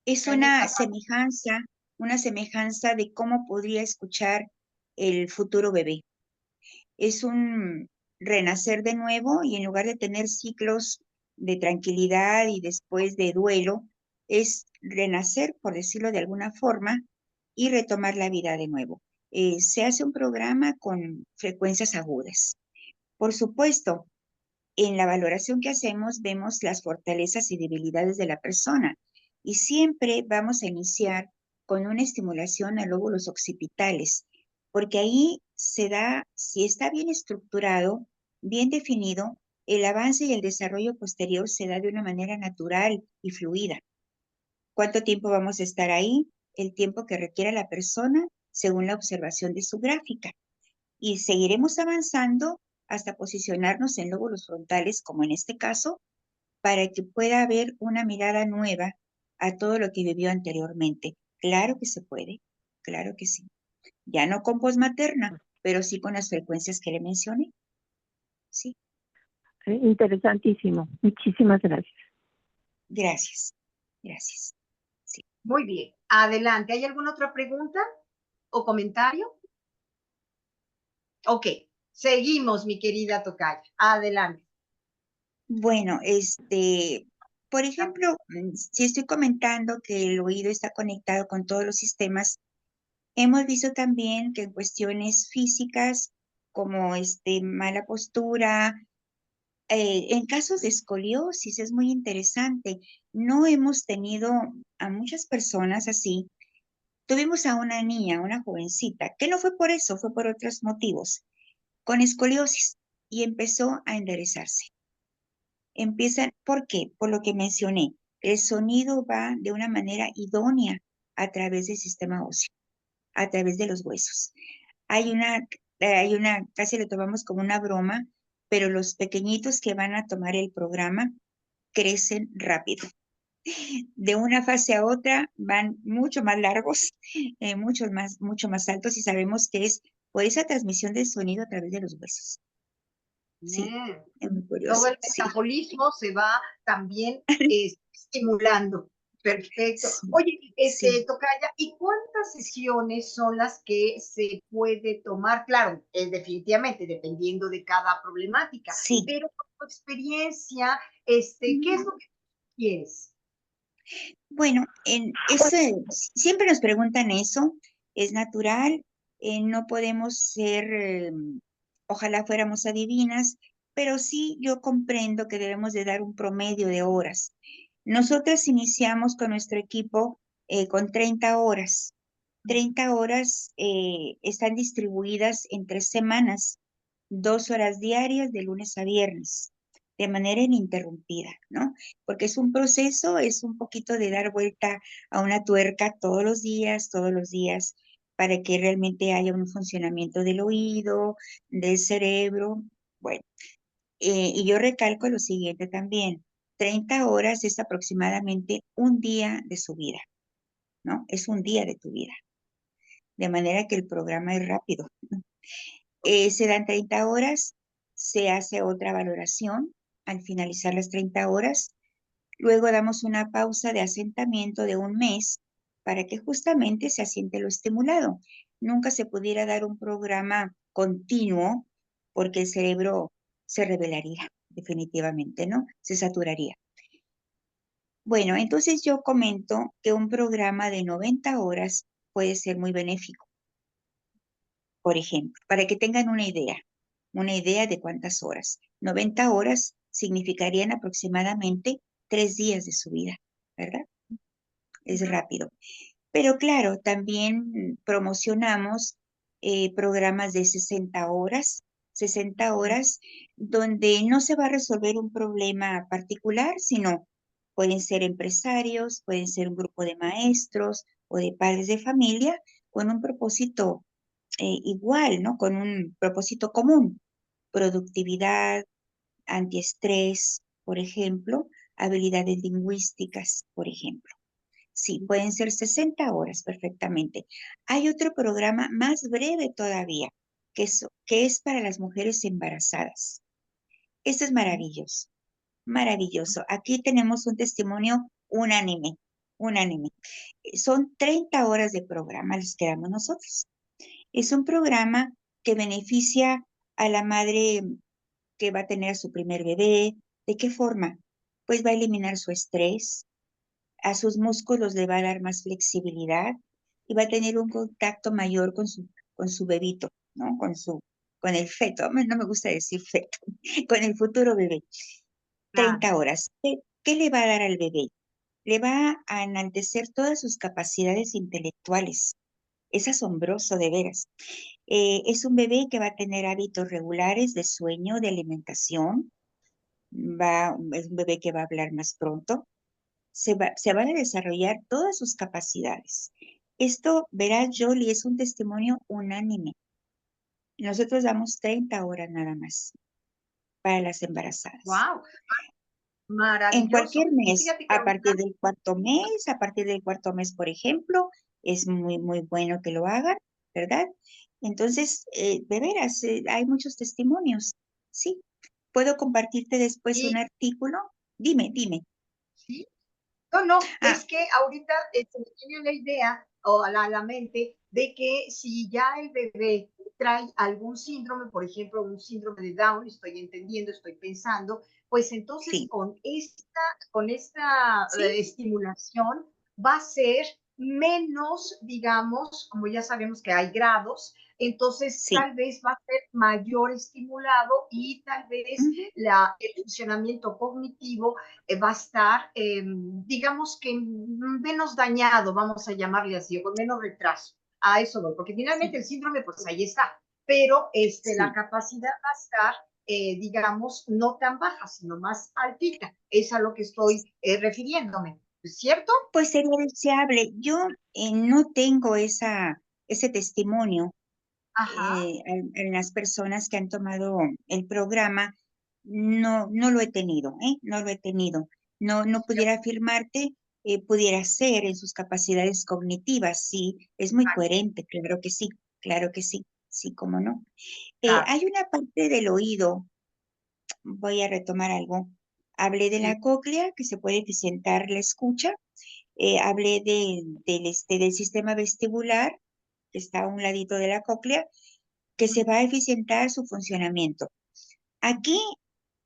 Es una semejanza de cómo podría escuchar el futuro bebé. Es un renacer de nuevo y en lugar de tener ciclos de tranquilidad y después de duelo, es renacer, por decirlo de alguna forma, y retomar la vida de nuevo. Se hace un programa con frecuencias agudas. Por supuesto, en la valoración que hacemos vemos las fortalezas y debilidades de la persona y siempre vamos a iniciar con una estimulación a lóbulos occipitales, porque ahí se da, si está bien estructurado, bien definido, el avance y el desarrollo posterior se da de una manera natural y fluida. ¿Cuánto tiempo vamos a estar ahí? El tiempo que requiera la persona según la observación de su gráfica y seguiremos avanzando hasta posicionarnos en lóbulos frontales, como en este caso, para que pueda haber una mirada nueva a todo lo que vivió anteriormente. Claro que se puede, claro que sí. Ya no con posmaterna, pero sí con las frecuencias que le mencioné. Sí, Interesantísimo. Muchísimas gracias. gracias, gracias. Sí. Muy bien, adelante. ¿Hay alguna otra pregunta o comentario? Ok, seguimos, mi querida Tocaya. Adelante. Bueno, por ejemplo, si estoy comentando que el oído está conectado con todos los sistemas, hemos visto también que en cuestiones físicas, como mala postura, en casos de escoliosis es muy interesante. No hemos tenido a muchas personas así. Tuvimos a una niña, una jovencita, que no fue por eso, fue por otros motivos, con escoliosis y empezó a enderezarse. ¿Por qué? Por lo que mencioné, el sonido va de una manera idónea a través del sistema óseo, a través de los huesos. Casi lo tomamos como una broma, pero los pequeñitos que van a tomar el programa crecen rápido. De una fase a otra van mucho más largos, mucho más altos y sabemos que es por esa transmisión del sonido a través de los huesos. Sí, Bien. es muy Todo curioso, el sí. metabolismo se va también estimulando. Perfecto. Sí, Oye, sí, Tocaya, ¿y cuántas sí, sesiones son las que se puede tomar? Claro, definitivamente, dependiendo de cada problemática, sí. pero con tu experiencia, ¿qué es lo que quieres? Bueno, siempre nos preguntan eso, es natural, no podemos ser, ojalá fuéramos adivinas, pero sí yo comprendo que debemos de dar un promedio de horas. Nosotros iniciamos con nuestro equipo con 30 horas. 30 horas están distribuidas en 3 semanas, 2 horas diarias de lunes a viernes, de manera ininterrumpida, ¿no? Porque es un proceso, es un poquito de dar vuelta a una tuerca todos los días, para que realmente haya un funcionamiento del oído, del cerebro. Bueno, y yo recalco lo siguiente también, 30 horas es aproximadamente un día de su vida, ¿no? Es un día de tu vida, de manera que el programa es rápido. Se dan 30 horas, se hace otra valoración al finalizar las 30 horas. Luego damos una pausa de asentamiento de un mes para que justamente se asiente lo estimulado. Nunca se pudiera dar un programa continuo porque el cerebro se rebelaría, definitivamente, ¿no? Se saturaría. Bueno, entonces yo comento que un programa de 90 horas puede ser muy benéfico. Por ejemplo, para que tengan una idea de cuántas horas. 90 horas significarían aproximadamente 3 días de su vida, ¿verdad? Es rápido. Pero claro, también promocionamos programas de 60 horas, donde no se va a resolver un problema particular, sino pueden ser empresarios, pueden ser un grupo de maestros o de padres de familia con un propósito igual, ¿no? Con un propósito común, productividad, antiestrés, por ejemplo, habilidades lingüísticas, por ejemplo. Sí, pueden ser 60 horas perfectamente. Hay otro programa más breve todavía, que es para las mujeres embarazadas. Esto es maravilloso, maravilloso. Aquí tenemos un testimonio unánime, unánime. Son 30 horas de programa, los que damos nosotros. Es un programa que beneficia a la madre que va a tener a su primer bebé. ¿De qué forma? Pues va a eliminar su estrés, a sus músculos le va a dar más flexibilidad y va a tener un contacto mayor con su bebito, ¿no? Con el feto. No me gusta decir feto, con el futuro bebé. Claro. 30 horas. ¿Qué le va a dar al bebé? Le va a enaltecer todas sus capacidades intelectuales. Es asombroso, de veras. Es un bebé que va a tener hábitos regulares de sueño, de alimentación. Es un bebé que va a hablar más pronto. Se van a desarrollar todas sus capacidades. Esto, verá, Jolie, es un testimonio unánime. Nosotros damos 30 horas nada más para las embarazadas. Wow, En maravilloso. cualquier Y mes, fíjate que ahorita, a partir del cuarto mes, por ejemplo, es muy, muy bueno que lo hagan, ¿verdad? Entonces, de veras, hay muchos testimonios. Sí, puedo compartirte después un y artículo. Dime, dime. sí, no, no, Ah, es que ahorita se me tiene la idea o a la mente de que si ya el bebé trae algún síndrome, por ejemplo, un síndrome de Down, estoy entendiendo, estoy pensando, pues entonces sí, con esta sí, estimulación va a ser menos, digamos, como ya sabemos que hay grados, entonces sí. tal vez va a ser mayor estimulado y tal vez Ujú. el funcionamiento cognitivo va a estar, digamos que menos dañado, vamos a llamarle así, o con menos retraso. A eso voy, porque finalmente Sí, el síndrome, pues ahí está, pero la sí. capacidad va a estar, digamos, no tan baja, sino más altita. Es a lo que estoy refiriéndome, ¿cierto? Pues sería deseable. Yo no tengo ese testimonio Ajá, en las personas que han tomado el programa. No, no lo he tenido, ¿eh? No lo he tenido. No, no pudiera afirmarte, pudiera ser en sus capacidades cognitivas, sí. Es muy coherente, claro que sí, sí, cómo no. claro, Hay una parte del oído, voy a retomar algo. Hablé de sí, la cóclea, que se puede eficientar la escucha. Hablé del sistema vestibular, que está a un ladito de la cóclea, que se va a eficientar su funcionamiento. Aquí,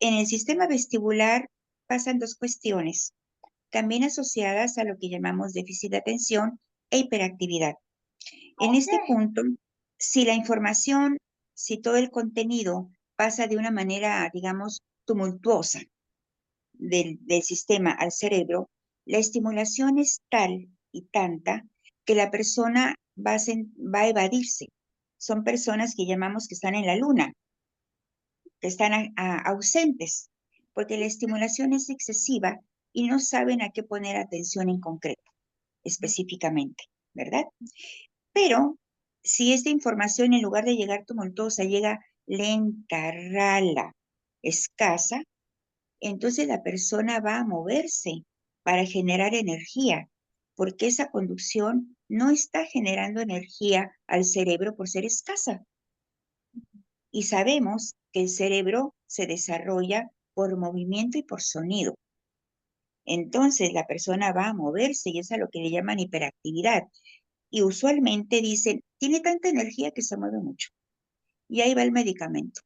en el sistema vestibular, pasan dos cuestiones, también asociadas a lo que llamamos déficit de atención e hiperactividad. En ok, este punto, si la información, si todo el contenido pasa de una manera, digamos, tumultuosa del sistema al cerebro, la estimulación es tal y tanta que la persona va a evadirse. Son personas que llamamos que están en la luna, que están ausentes, porque la estimulación es excesiva y no saben a qué poner atención en concreto, específicamente, ¿verdad? Pero si esta información, en lugar de llegar tumultuosa, llega lenta, rala, escasa, entonces la persona va a moverse para generar energía, porque esa conducción no está generando energía al cerebro por ser escasa. Y sabemos que el cerebro se desarrolla por movimiento y por sonido. Entonces la persona va a moverse y es a lo que le llaman hiperactividad. Y usualmente dicen, tiene tanta energía que se mueve mucho. Y ahí va el medicamento.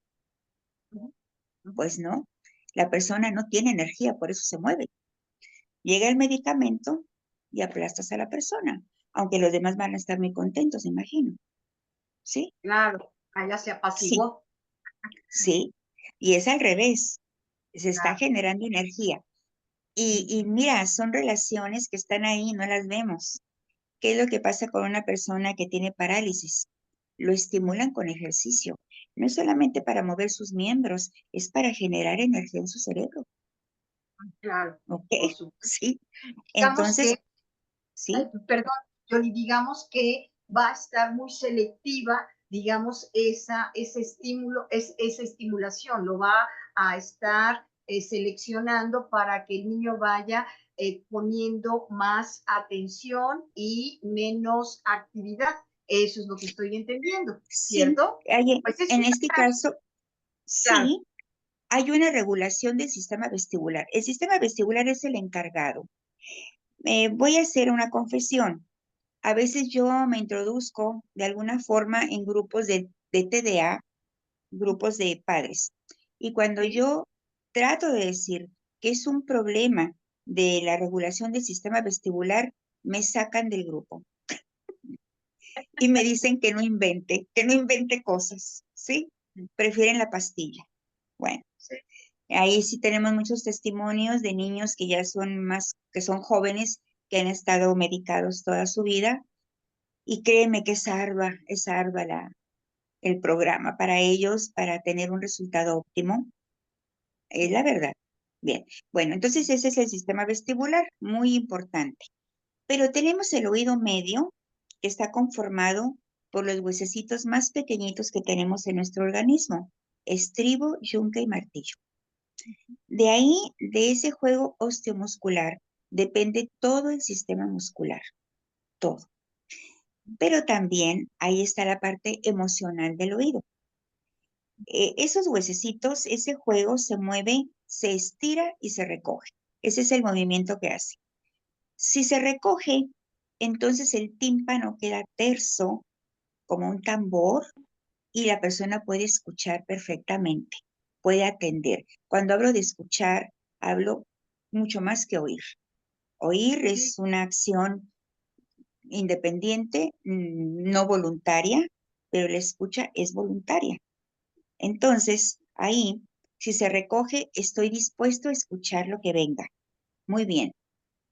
Pues no, la persona no tiene energía, por eso se mueve. Llega el medicamento y aplastas a la persona, aunque los demás van a estar muy contentos, imagino. ¿Sí? Claro, allá se Sí, apaciguó. sí. Y es al revés, se está Claro. generando energía. Y mira, son relaciones que están ahí, no las vemos. ¿Qué es lo que pasa con una persona que tiene parálisis? Lo estimulan con ejercicio. No es solamente para mover sus miembros, es para generar energía en su cerebro. Claro, ¿Ok? por supuesto. Sí. Digamos Entonces, que, sí, perdón, Johnny, digamos que va a estar muy selectiva, digamos, ese estímulo, esa estimulación, lo va a estar seleccionando para que el niño vaya poniendo más atención y menos actividad. Eso es lo que estoy entendiendo, sí. ¿cierto? Pues es En una este caso, claro. sí, hay una regulación del sistema vestibular. El sistema vestibular es el encargado. Voy a hacer una confesión. A veces yo me introduzco de alguna forma en grupos de TDA, grupos de padres. Y cuando Sí, yo trato de decir que es un problema de la regulación del sistema vestibular, me sacan del grupo y me dicen que no invente cosas, ¿sí? Prefieren la pastilla. Bueno, sí, ahí sí tenemos muchos testimonios de niños que ya son más, que son jóvenes, que han estado medicados toda su vida. Y créeme que es ardua el programa para ellos, para tener un resultado óptimo. Es la verdad. Bien, bueno, entonces ese es el sistema vestibular, muy importante. Pero tenemos el oído medio, que está conformado por los huesecitos más pequeñitos que tenemos en nuestro organismo, estribo, yunque y martillo. De ahí, de ese juego osteomuscular, depende todo el sistema muscular, todo. Pero también ahí está la parte emocional del oído. Esos huesecitos, ese juego se mueve, se estira y se recoge. Ese es el movimiento que hace. Si se recoge, entonces el tímpano queda terso como un tambor y la persona puede escuchar perfectamente, puede atender. Cuando hablo de escuchar, hablo mucho más que oír. Oír sí, es una acción independiente, no voluntaria, pero la escucha es voluntaria. Entonces, ahí, si se recoge, estoy dispuesto a escuchar lo que venga. Muy bien.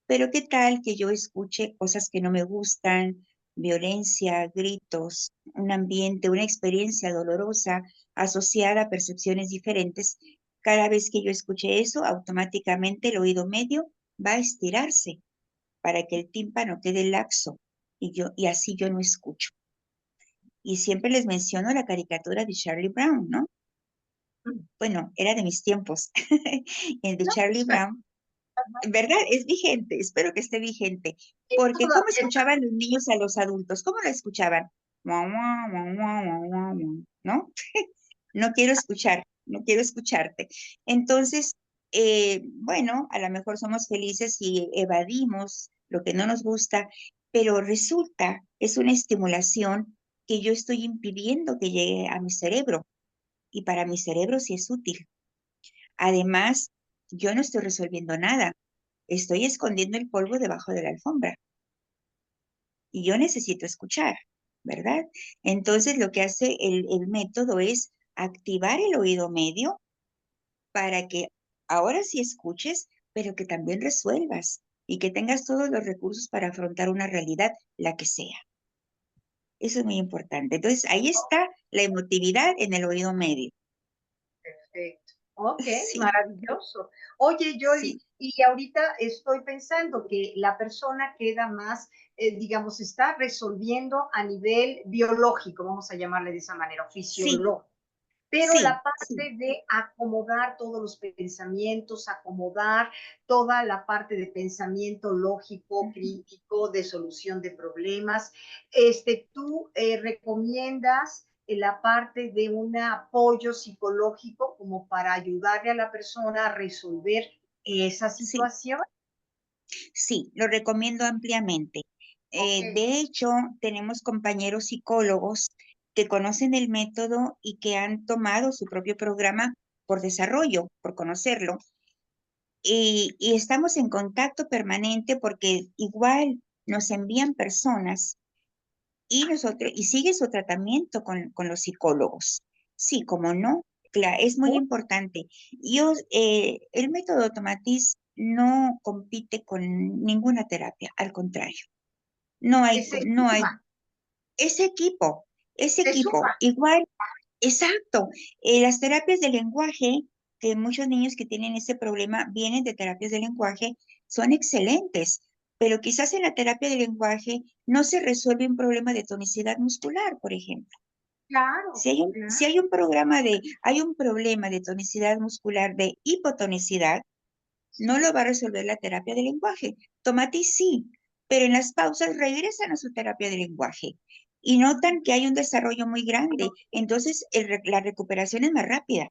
Pero ¿qué tal que yo escuche cosas que no me gustan, violencia, gritos, un ambiente, una experiencia dolorosa asociada a percepciones diferentes? Cada vez que yo escuche eso, automáticamente el oído medio va a estirarse para que el tímpano quede laxo y así yo no escucho. Y siempre les menciono la caricatura de Charlie Brown, ¿no? Bueno, era de mis tiempos, el de no, Charlie pues, Brown, ¿verdad? Es vigente, espero que esté vigente, sí, porque ¿cómo todavía está. escuchaban los niños a los adultos? ¿Cómo lo escuchaban? Guau, guau, guau, guau, guau, guau, guau, ¿no? No quiero escuchar, no quiero escucharte. Entonces, bueno, a lo mejor somos felices y evadimos lo que no nos gusta, pero resulta, es una estimulación que yo estoy impidiendo que llegue a mi cerebro y para mi cerebro sí es útil. Además, yo no estoy resolviendo nada, estoy escondiendo el polvo debajo de la alfombra y yo necesito escuchar, ¿verdad? Entonces, lo que hace el método es activar el oído medio para que ahora sí escuches, pero que también resuelvas y que tengas todos los recursos para afrontar una realidad, la que sea. Eso es muy importante. Entonces, ahí está la emotividad en el oído medio. Perfecto. Ok, Sí, maravilloso. Oye, Yoli, sí, y ahorita estoy pensando que la persona queda más, digamos, está resolviendo a nivel biológico, vamos a llamarle de esa manera, o sí, fisiológico. Pero sí, la sí. parte de acomodar todos los pensamientos, acomodar toda la parte de pensamiento lógico, Ujú. crítico, de solución de problemas, ¿tú recomiendas la parte de un apoyo psicológico como para ayudarle a la persona a resolver esa Sí, situación. sí, lo recomiendo ampliamente. Ok, De hecho, tenemos compañeros psicólogos que conocen el método y que han tomado su propio programa por desarrollo, por conocerlo. Y estamos en contacto permanente porque igual nos envían personas y nosotros, y sigue su tratamiento con los psicólogos. Sí, como no, es muy muy importante. El método Tomatis no compite con ninguna terapia, al contrario. se No hay, suma, ese se equipo, suma. igual, exacto. Las terapias de lenguaje, que muchos niños que tienen ese problema vienen de terapias de lenguaje, son excelentes, pero quizás en la terapia de lenguaje no se resuelve un problema de tonicidad muscular, por ejemplo. Claro, Si claro. hay hay un problema de tonicidad muscular, de hipotonicidad, no lo va a resolver la terapia de lenguaje. Tomati sí, pero en las pausas regresan a su terapia de lenguaje y notan que hay un desarrollo muy grande. Entonces, la recuperación es más rápida.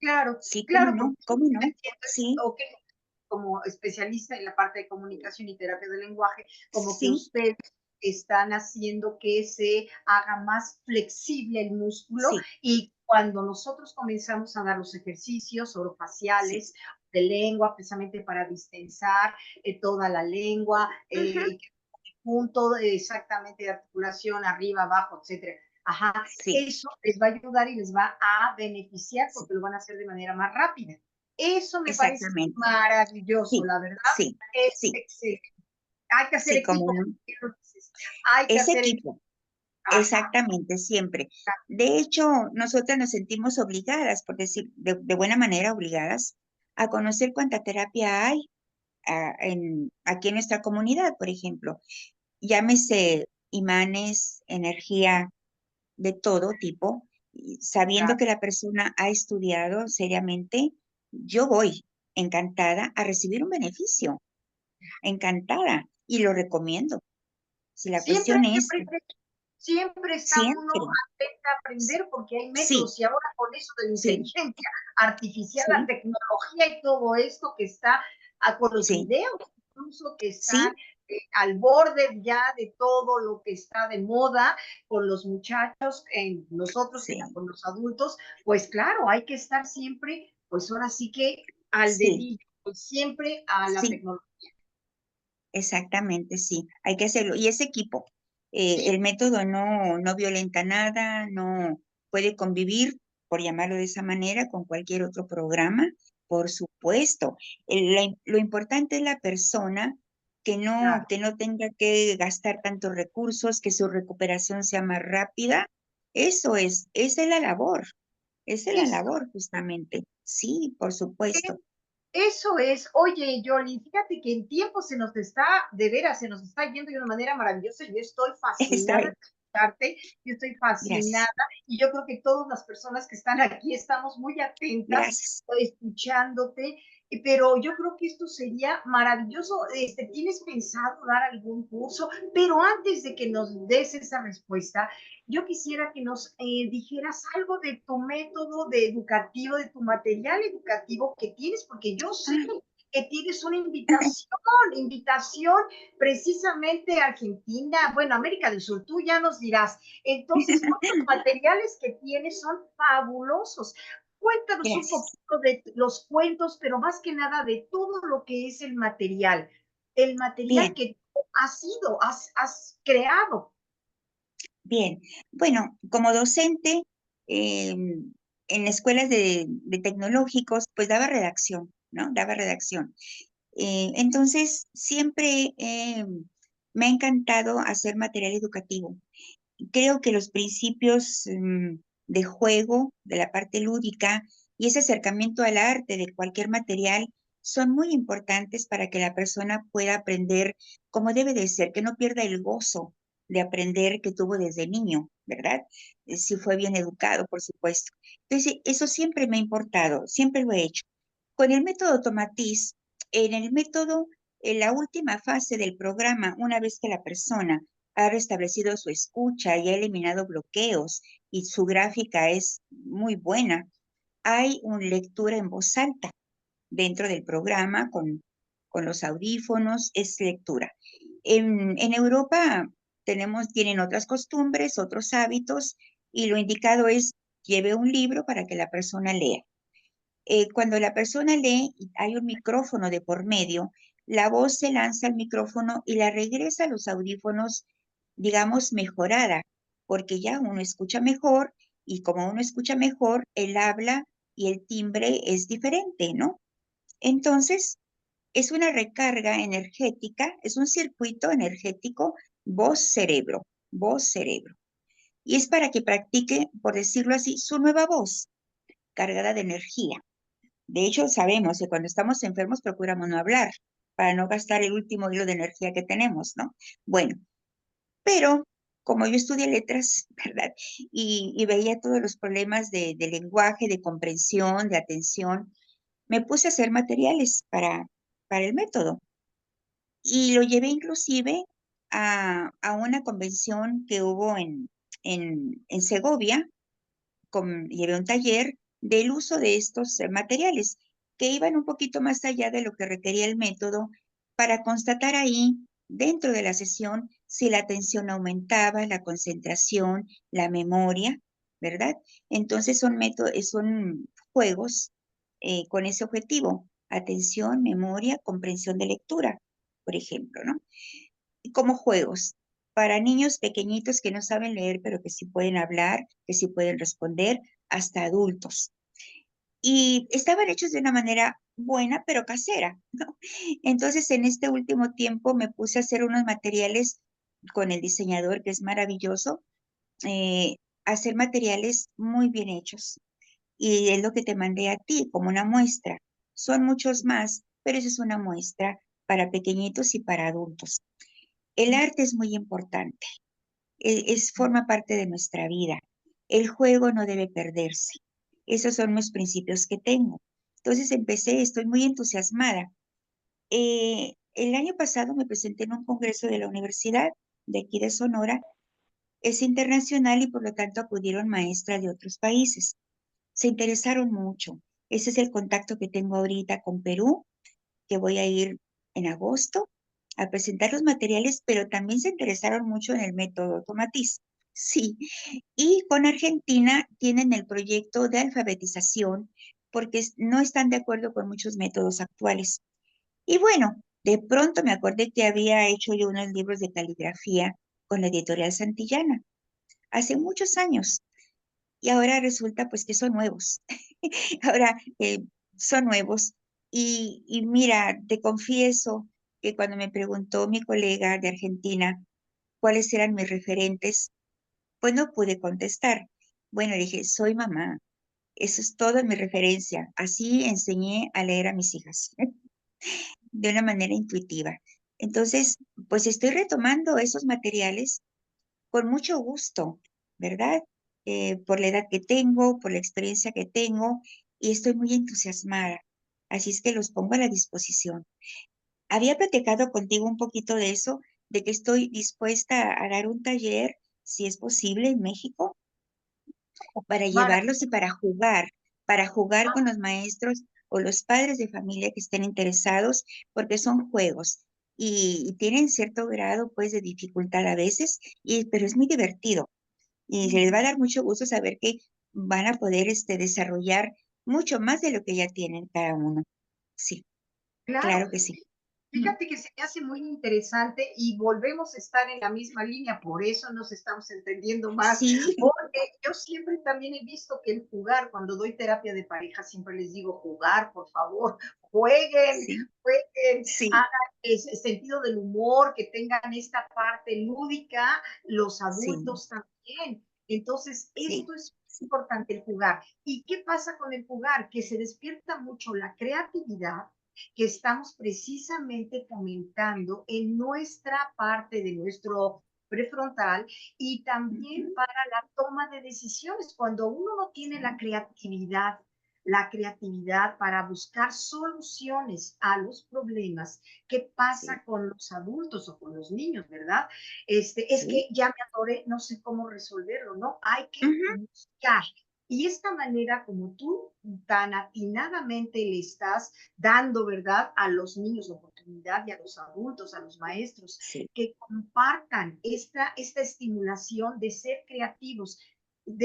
Claro, Sí, claro, porque cómo te no. entiendo, Sí, ok, como especialista en la parte de comunicación y terapia del lenguaje, como que sí, ustedes están haciendo que se haga más flexible el músculo sí, y cuando nosotros comenzamos a dar los ejercicios sí. orofaciales de lengua, precisamente para distensar toda la lengua, Ujú, punto exactamente de articulación, arriba, abajo, etcétera. Ajá, sí, eso les va a ayudar y les va a beneficiar sí, porque lo van a hacer de manera más rápida. Eso me parece exactamente. maravilloso, Sí, la verdad, sí, es sí, excelente. Hay que hacer sí, como equipo, no. como lo dices. Hay que Ese hacer equipo. equipo. Ajá, Exactamente, siempre. De hecho, nosotras nos sentimos obligadas, por decir, de buena manera obligadas, a conocer cuánta terapia hay aquí en nuestra comunidad, por ejemplo. Llámese imanes, energía de todo tipo, y sabiendo claro. que la persona ha estudiado seriamente, yo voy encantada a recibir un beneficio, encantada, y lo recomiendo. Si la Siempre hay cuestión que es aprender, siempre está uno siempre, atento a aprender porque hay sí, métodos y ahora con eso de la sí, inteligencia artificial, la sí, tecnología y todo esto que está con los sí, videos, incluso que están sí, al borde ya de todo lo que está de moda con los muchachos, nosotros que sí, con los adultos, pues claro, hay que estar siempre, pues ahora sí que al sí, dedillo, pues siempre a la sí, tecnología. exactamente, sí, hay que hacerlo. Y ese equipo, Sí, el método no violenta nada, no puede convivir, por llamarlo de esa manera, con cualquier otro programa, por supuesto. Lo importante es la persona claro. que no tenga que gastar tantos recursos, que su recuperación sea más rápida. Esa es la labor, esa es la Eso labor justamente. Sí, por es. supuesto. Eso es, oye, Yoli, fíjate que el tiempo se nos está, de veras, se nos está yendo de una manera maravillosa. Yo estoy Está fascinada de bien, escucharte, yo estoy fascinada gracias, y yo creo que todas las personas que están aquí estamos muy atentas, gracias. escuchándote, pero yo creo que esto sería maravilloso. ¿Tienes pensado dar algún curso? Pero antes de que nos des esa respuesta, yo quisiera que nos dijeras algo de tu método de educativo, de tu material educativo que tienes, porque yo sé Ah, que tienes una invitación precisamente a Argentina, bueno, América del Sur, tú ya nos dirás. Entonces, los materiales que tienes son fabulosos. Cuéntanos un gracias. poquito de los cuentos, pero más que nada de todo lo que es el material Bien, que tú has sido, has creado. bien. Bueno, como docente en escuelas de tecnológicos, pues daba redacción, ¿no? Daba redacción. Entonces, siempre me ha encantado hacer material educativo. Creo que los principios de juego, de la parte lúdica y ese acercamiento al arte de cualquier material son muy importantes para que la persona pueda aprender como debe de ser, que no pierda el gozo de aprender que tuvo desde niño, ¿verdad? Si fue bien educado, por supuesto. Entonces, eso siempre me ha importado, siempre lo he hecho. Con el método Tomatiz, en el método, en la última fase del programa, una vez que la persona ha restablecido su escucha y ha eliminado bloqueos y su gráfica es muy buena. Hay una lectura en voz alta dentro del programa con los audífonos, es lectura. En Europa tienen otras costumbres, otros hábitos, y lo indicado es lleve un libro para que la persona lea. Cuando la persona lee y hay un micrófono de por medio, la voz se lanza al micrófono y la regresa a los audífonos, digamos, mejorada, porque ya uno escucha mejor y como uno escucha mejor, el habla y el timbre es diferente, ¿no? Entonces, es una recarga energética, es un circuito energético voz-cerebro, voz-cerebro. Y es para que practique, por decirlo así, su nueva voz, cargada de energía. De hecho, sabemos que cuando estamos enfermos procuramos no hablar para no gastar el último hilo de energía que tenemos, ¿no? Bueno, pero como yo estudié letras, ¿verdad? Y veía todos los problemas de lenguaje, de comprensión, de atención, me puse a hacer materiales para el método. Y lo llevé inclusive a una convención que hubo en Segovia, llevé un taller del uso de estos materiales que iban un poquito más allá de lo que requería el método para constatar ahí, dentro de la sesión, si la atención aumentaba, la concentración, la memoria, ¿verdad? Entonces son juegos con ese objetivo, atención, memoria, comprensión de lectura, por ejemplo, ¿no? Como juegos para niños pequeñitos que no saben leer, pero que sí pueden hablar, que sí pueden responder, hasta adultos. Y estaban hechos de una manera buena, pero casera, ¿no? Entonces, en este último tiempo me puse a hacer unos materiales con el diseñador, que es maravilloso, eh, hacer materiales muy bien hechos. Y es lo que te mandé a ti como una muestra. Son muchos más, pero esa es una muestra para pequeñitos y para adultos. El arte es muy importante, forma parte de nuestra vida. El juego no debe perderse. Esos son los principios que tengo. Entonces estoy muy entusiasmada. El año pasado me presenté en un congreso de la universidad de aquí de Sonora. Es internacional y por lo tanto acudieron maestras de otros países. Se interesaron mucho. Ese es el contacto que tengo ahorita con Perú, que voy a ir en agosto a presentar los materiales, pero también se interesaron mucho en el método Tomatis. Sí, y con Argentina tienen el proyecto de alfabetización porque no están de acuerdo con muchos métodos actuales. Y bueno, de pronto me acordé que había hecho yo unos libros de caligrafía con la editorial Santillana hace muchos años y ahora resulta pues que son nuevos. Ahora son nuevos. Y mira, te confieso que cuando me preguntó mi colega de Argentina cuáles eran mis referentes, pues no pude contestar. Bueno, le dije, soy mamá. Eso es todo mi referencia. Así enseñé a leer a mis hijas de una manera intuitiva. Entonces, pues estoy retomando esos materiales con mucho gusto, ¿verdad? Por la edad que tengo, por la experiencia que tengo, y estoy muy entusiasmada. Así es que los pongo a la disposición. Había platicado contigo un poquito de eso, de que estoy dispuesta a dar un taller, si es posible, en México, para Mara, llevarlos y para jugar con los maestros o los padres de familia que estén interesados, porque son juegos y tienen cierto grado, pues, de dificultad a veces, pero es muy divertido. Y se les va a dar mucho gusto saber que van a poder desarrollar mucho más de lo que ya tienen cada uno. Sí, claro. claro que sí. Fíjate que se me hace muy interesante y volvemos a estar en la misma línea, por eso nos estamos entendiendo más, Sí, porque yo siempre también he visto que el jugar, cuando doy terapia de pareja, siempre les digo jugar, por favor, jueguen, sí, jueguen, sí, hagan ese sentido del humor, que tengan esta parte lúdica, los sí, adultos también. Entonces, sí, esto es sí. importante, el jugar. ¿Y qué pasa con el jugar? Que se despierta mucho la creatividad que estamos precisamente fomentando en nuestra parte de nuestro prefrontal y también Ujú, para la toma de decisiones. Cuando uno no tiene la creatividad, la creatividad para buscar soluciones a los problemas. ¿Qué pasa sí, con los adultos o con los niños, verdad? Es sí. que ya me atoré, no sé cómo resolverlo, ¿no? Hay que Ujú, buscar. Y esta manera como tú tan atinadamente le estás dando, ¿verdad? A los niños oportunidad y a los adultos, a los maestros, sí, que compartan esta estimulación de ser creativos.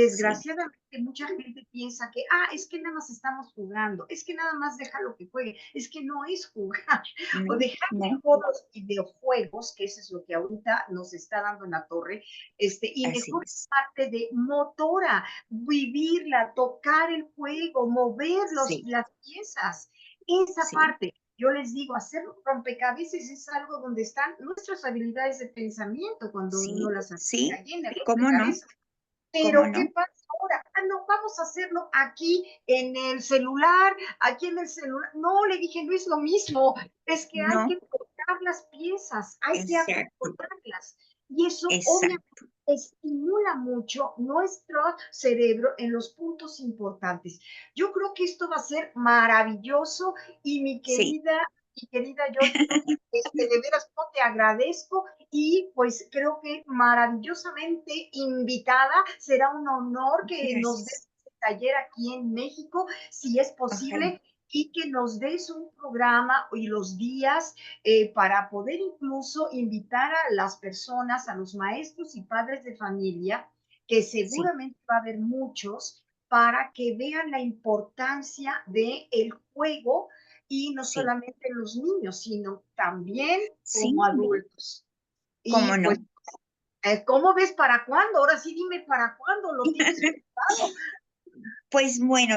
sí. Desgraciadamente, mucha gente piensa que, es que nada más estamos jugando, es que nada más déjalo que juegue, es que no es jugar, o No, dejar no, mejor los videojuegos, que eso es lo que ahorita nos está dando en la torre, y así mejor es. parte de motora, vivirla, tocar el juego, mover Sí, las piezas, esa sí, parte. Yo les digo, hacer rompecabezas es algo donde están nuestras habilidades de pensamiento cuando uno sí, las hace sí. allí en el ¿Cómo no? rompecabezas. ¿Cómo Pero, ¿qué no? pasa ahora? No, vamos a hacerlo aquí en el celular, aquí en el celular. No, le dije, no es lo mismo, es que hay No, que cortar las piezas, hay que exacto, acomodarlas. Y eso obviamente exacto. estimula mucho nuestro cerebro en los puntos importantes. Yo creo que esto va a ser maravilloso y Sí. mi querida Yoli, de veras no te agradezco y pues creo que maravillosamente invitada. Será un honor que nos des Gracias. este taller aquí en México, si es Ojalá. posible, y que nos des un programa y los días para poder incluso invitar a las personas, a los maestros y padres de familia, que Sí, seguramente va a haber muchos, para que vean la importancia del juego y no sí, solamente los niños, sino también sí. como adultos. ¿Cómo Y no? pues, ¿cómo ves para cuándo? Ahora sí dime para cuándo lo tienes pensado. Pues bueno,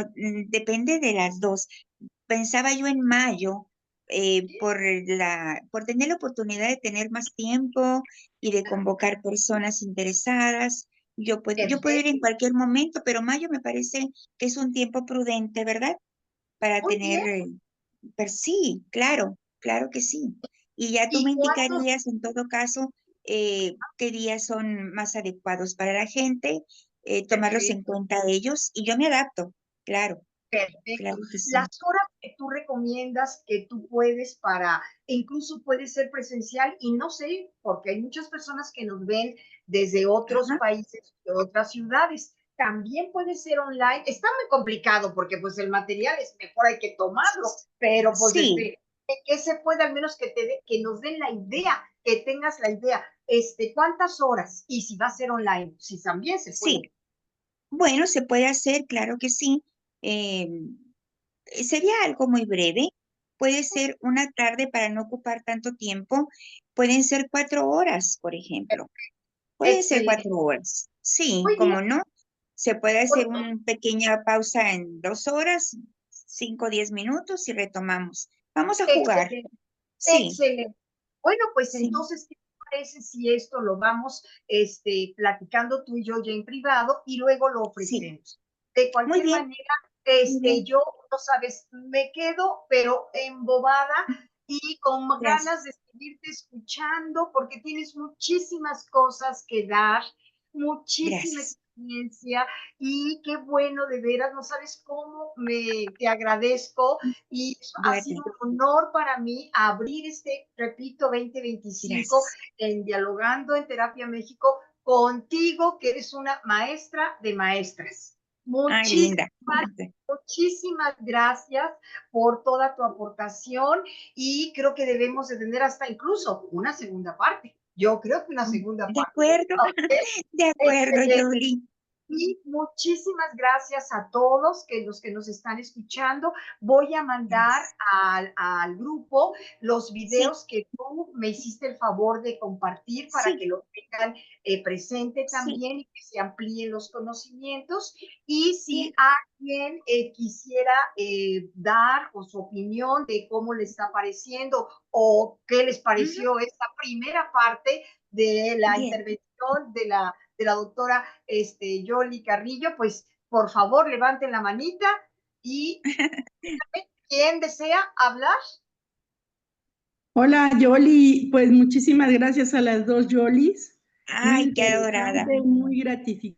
depende de las dos. Pensaba yo en mayo, por tener la oportunidad de tener más tiempo y de convocar personas interesadas. Yo puedo ir en Perfecto, cualquier momento, pero mayo me parece que es un tiempo prudente, ¿verdad? Para muy bien. tener, sí, claro, claro que sí. Y ya tú ¿Y me cuántos? indicarías en todo caso qué días son más adecuados para la gente, tomarlos en Perfecto. cuenta ellos y yo me adapto, claro, claro Perfecto. que sí. Las horas que tú recomiendas que tú puedes para, incluso puede ser presencial y no sé, porque hay muchas personas que nos ven desde otros Ajá, países, de otras ciudades. También puede ser online. Está muy complicado porque pues el material es mejor, hay que tomarlo, pero pues sí, que se puede al menos que nos den la idea, que tengas la idea, cuántas horas y si va a ser online, si también se sí. puede. Bueno, se puede hacer, claro que sí. Eh, sería algo muy breve. Puede ser una tarde para no ocupar tanto tiempo. Pueden ser 4 horas, por ejemplo. Pueden ser Excelente. 4 horas. Sí, Muy bien. como no. Se puede hacer Bueno, una pequeña pausa en 2 horas, 5 o 10 minutos y retomamos. Vamos a jugar. excelente. Sí, Excelente. Bueno, pues sí, entonces, ¿qué te parece si esto lo vamos platicando tú y yo ya en privado y luego lo sí. ofrecemos? De Muy cualquier bien, manera, muy bien. yo, no sabes, me quedo, pero embobada y con ganas Gracias. de seguirte escuchando porque tienes muchísimas cosas que dar, muchísima Gracias. experiencia y qué bueno, de veras, no sabes cómo te agradezco y Yo ha a sido ti. un honor para mí abrir repito, 2025 Gracias. en Dialogando en Terapia México contigo, que eres una maestra de maestras. Ay, Muchísimas, linda. muchísimas gracias por toda tu aportación y creo que debemos de tener hasta incluso una segunda parte. Yo creo que una segunda De parte. acuerdo, ¿Okay? de acuerdo, Excelente. Julie. Y muchísimas gracias a todos los que nos están escuchando. Voy a mandar Gracias. al grupo los Sí, videos que tú me hiciste el favor de compartir para sí, que lo tengan presente sí. también y que se amplíen los conocimientos. Y si Bien. alguien quisiera dar o su opinión de cómo le está pareciendo o qué les Ujú, pareció esta primera parte de la bien. intervención de la doctora Yoli Carrillo, pues por favor levanten la manita y ¿quién desea hablar? Hola, Yoli. Pues muchísimas gracias a las dos Yolis. Muy Ay, qué adorada. interesante, muy gratificante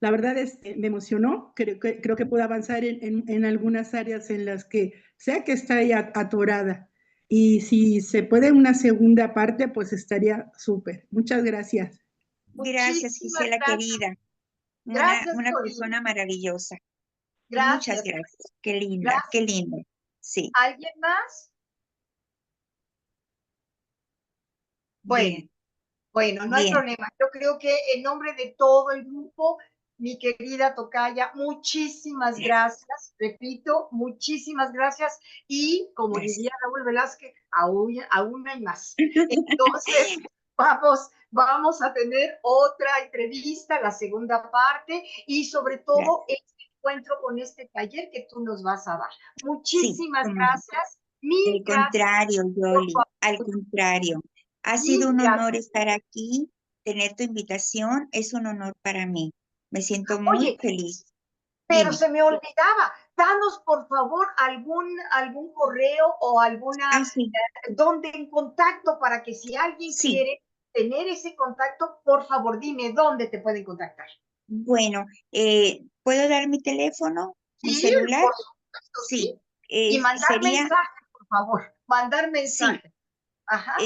La verdad me emocionó, creo que puedo avanzar en algunas áreas en las que sé que está ahí atorada. Y si se puede una segunda parte, pues estaría súper. Muchas gracias. Gracias, Muchísimas Gisela gracias. querida. Gracias, Una Yoli. persona maravillosa. Muchas Gracias. gracias. Qué linda, Gracias. qué linda. Sí. ¿Alguien más? Bueno. Bien, Bueno, no hay bien. problema. Yo creo que en nombre de todo el grupo, mi querida Tocaya, muchísimas gracias. Repito, muchísimas gracias. Y como diría Raúl Velázquez, aún hay más. Entonces, vamos a tener otra entrevista, la segunda parte, y sobre todo este encuentro con este taller que tú nos vas a dar. Muchísimas gracias. Mil Al gracias. contrario, Yoli, al contrario. Ha sido un honor estar aquí, tener tu invitación, es un honor para mí. Me siento muy feliz. Pero se me olvidaba, danos por favor algún correo o alguna, donde en contacto para que si alguien quiere tener ese contacto, por favor dime dónde te pueden contactar. Bueno, ¿puedo dar mi teléfono, mi celular? Por supuesto, sí. Y mandar mensaje, por favor, mandar mensaje. Sí. Ajá.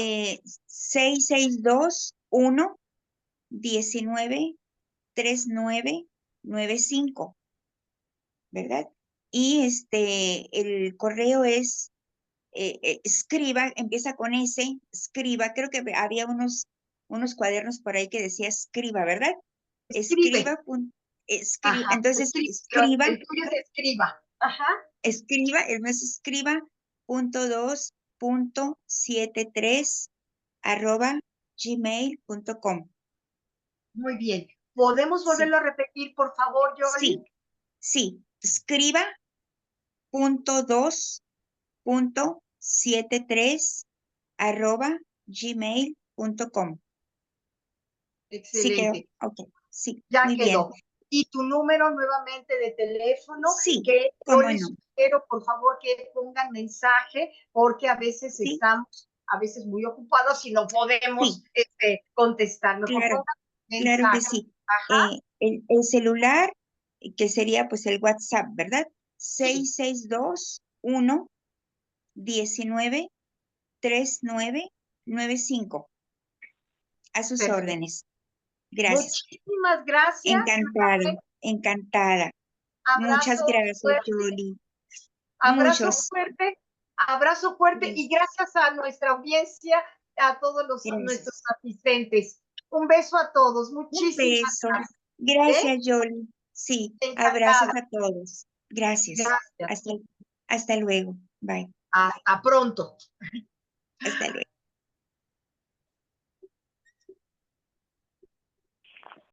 662-1-19-3995, ¿verdad? Y el correo es escriba, empieza con S, escriba, creo que había unos cuadernos por ahí que decía escriba, ¿verdad? Escriba. Entonces, escriba. El tuyo es escriba. Ajá. Escriba, el mes escriba, .2.73 @gmail.com. Muy bien. ¿Podemos volverlo a repetir, por favor, Yoli? Sí. Escriba .2.73 @gmail.com. Excelente. Sí quedó. Ok. Sí, ya muy quedó. bien. Y tu número nuevamente de teléfono, Sí, que yo cómo les no. sugiero, por favor, que pongan mensaje, porque a veces estamos muy ocupados y no podemos contestar. Mejor Claro, pongan mensaje. claro que sí. Ajá. El celular, que sería pues el WhatsApp, ¿verdad? 662-1-19-3995. A sus órdenes. Gracias. Muchísimas gracias. Encantada. Muchas Abrazo gracias, fuerte. Yoli. Abrazo fuerte y gracias a nuestra audiencia, a todos nuestros asistentes. Un beso a todos. Muchísimas gracias. Gracias, Yoli. Sí, abrazos a todos. Gracias. Hasta luego. Bye. Hasta pronto. Hasta luego.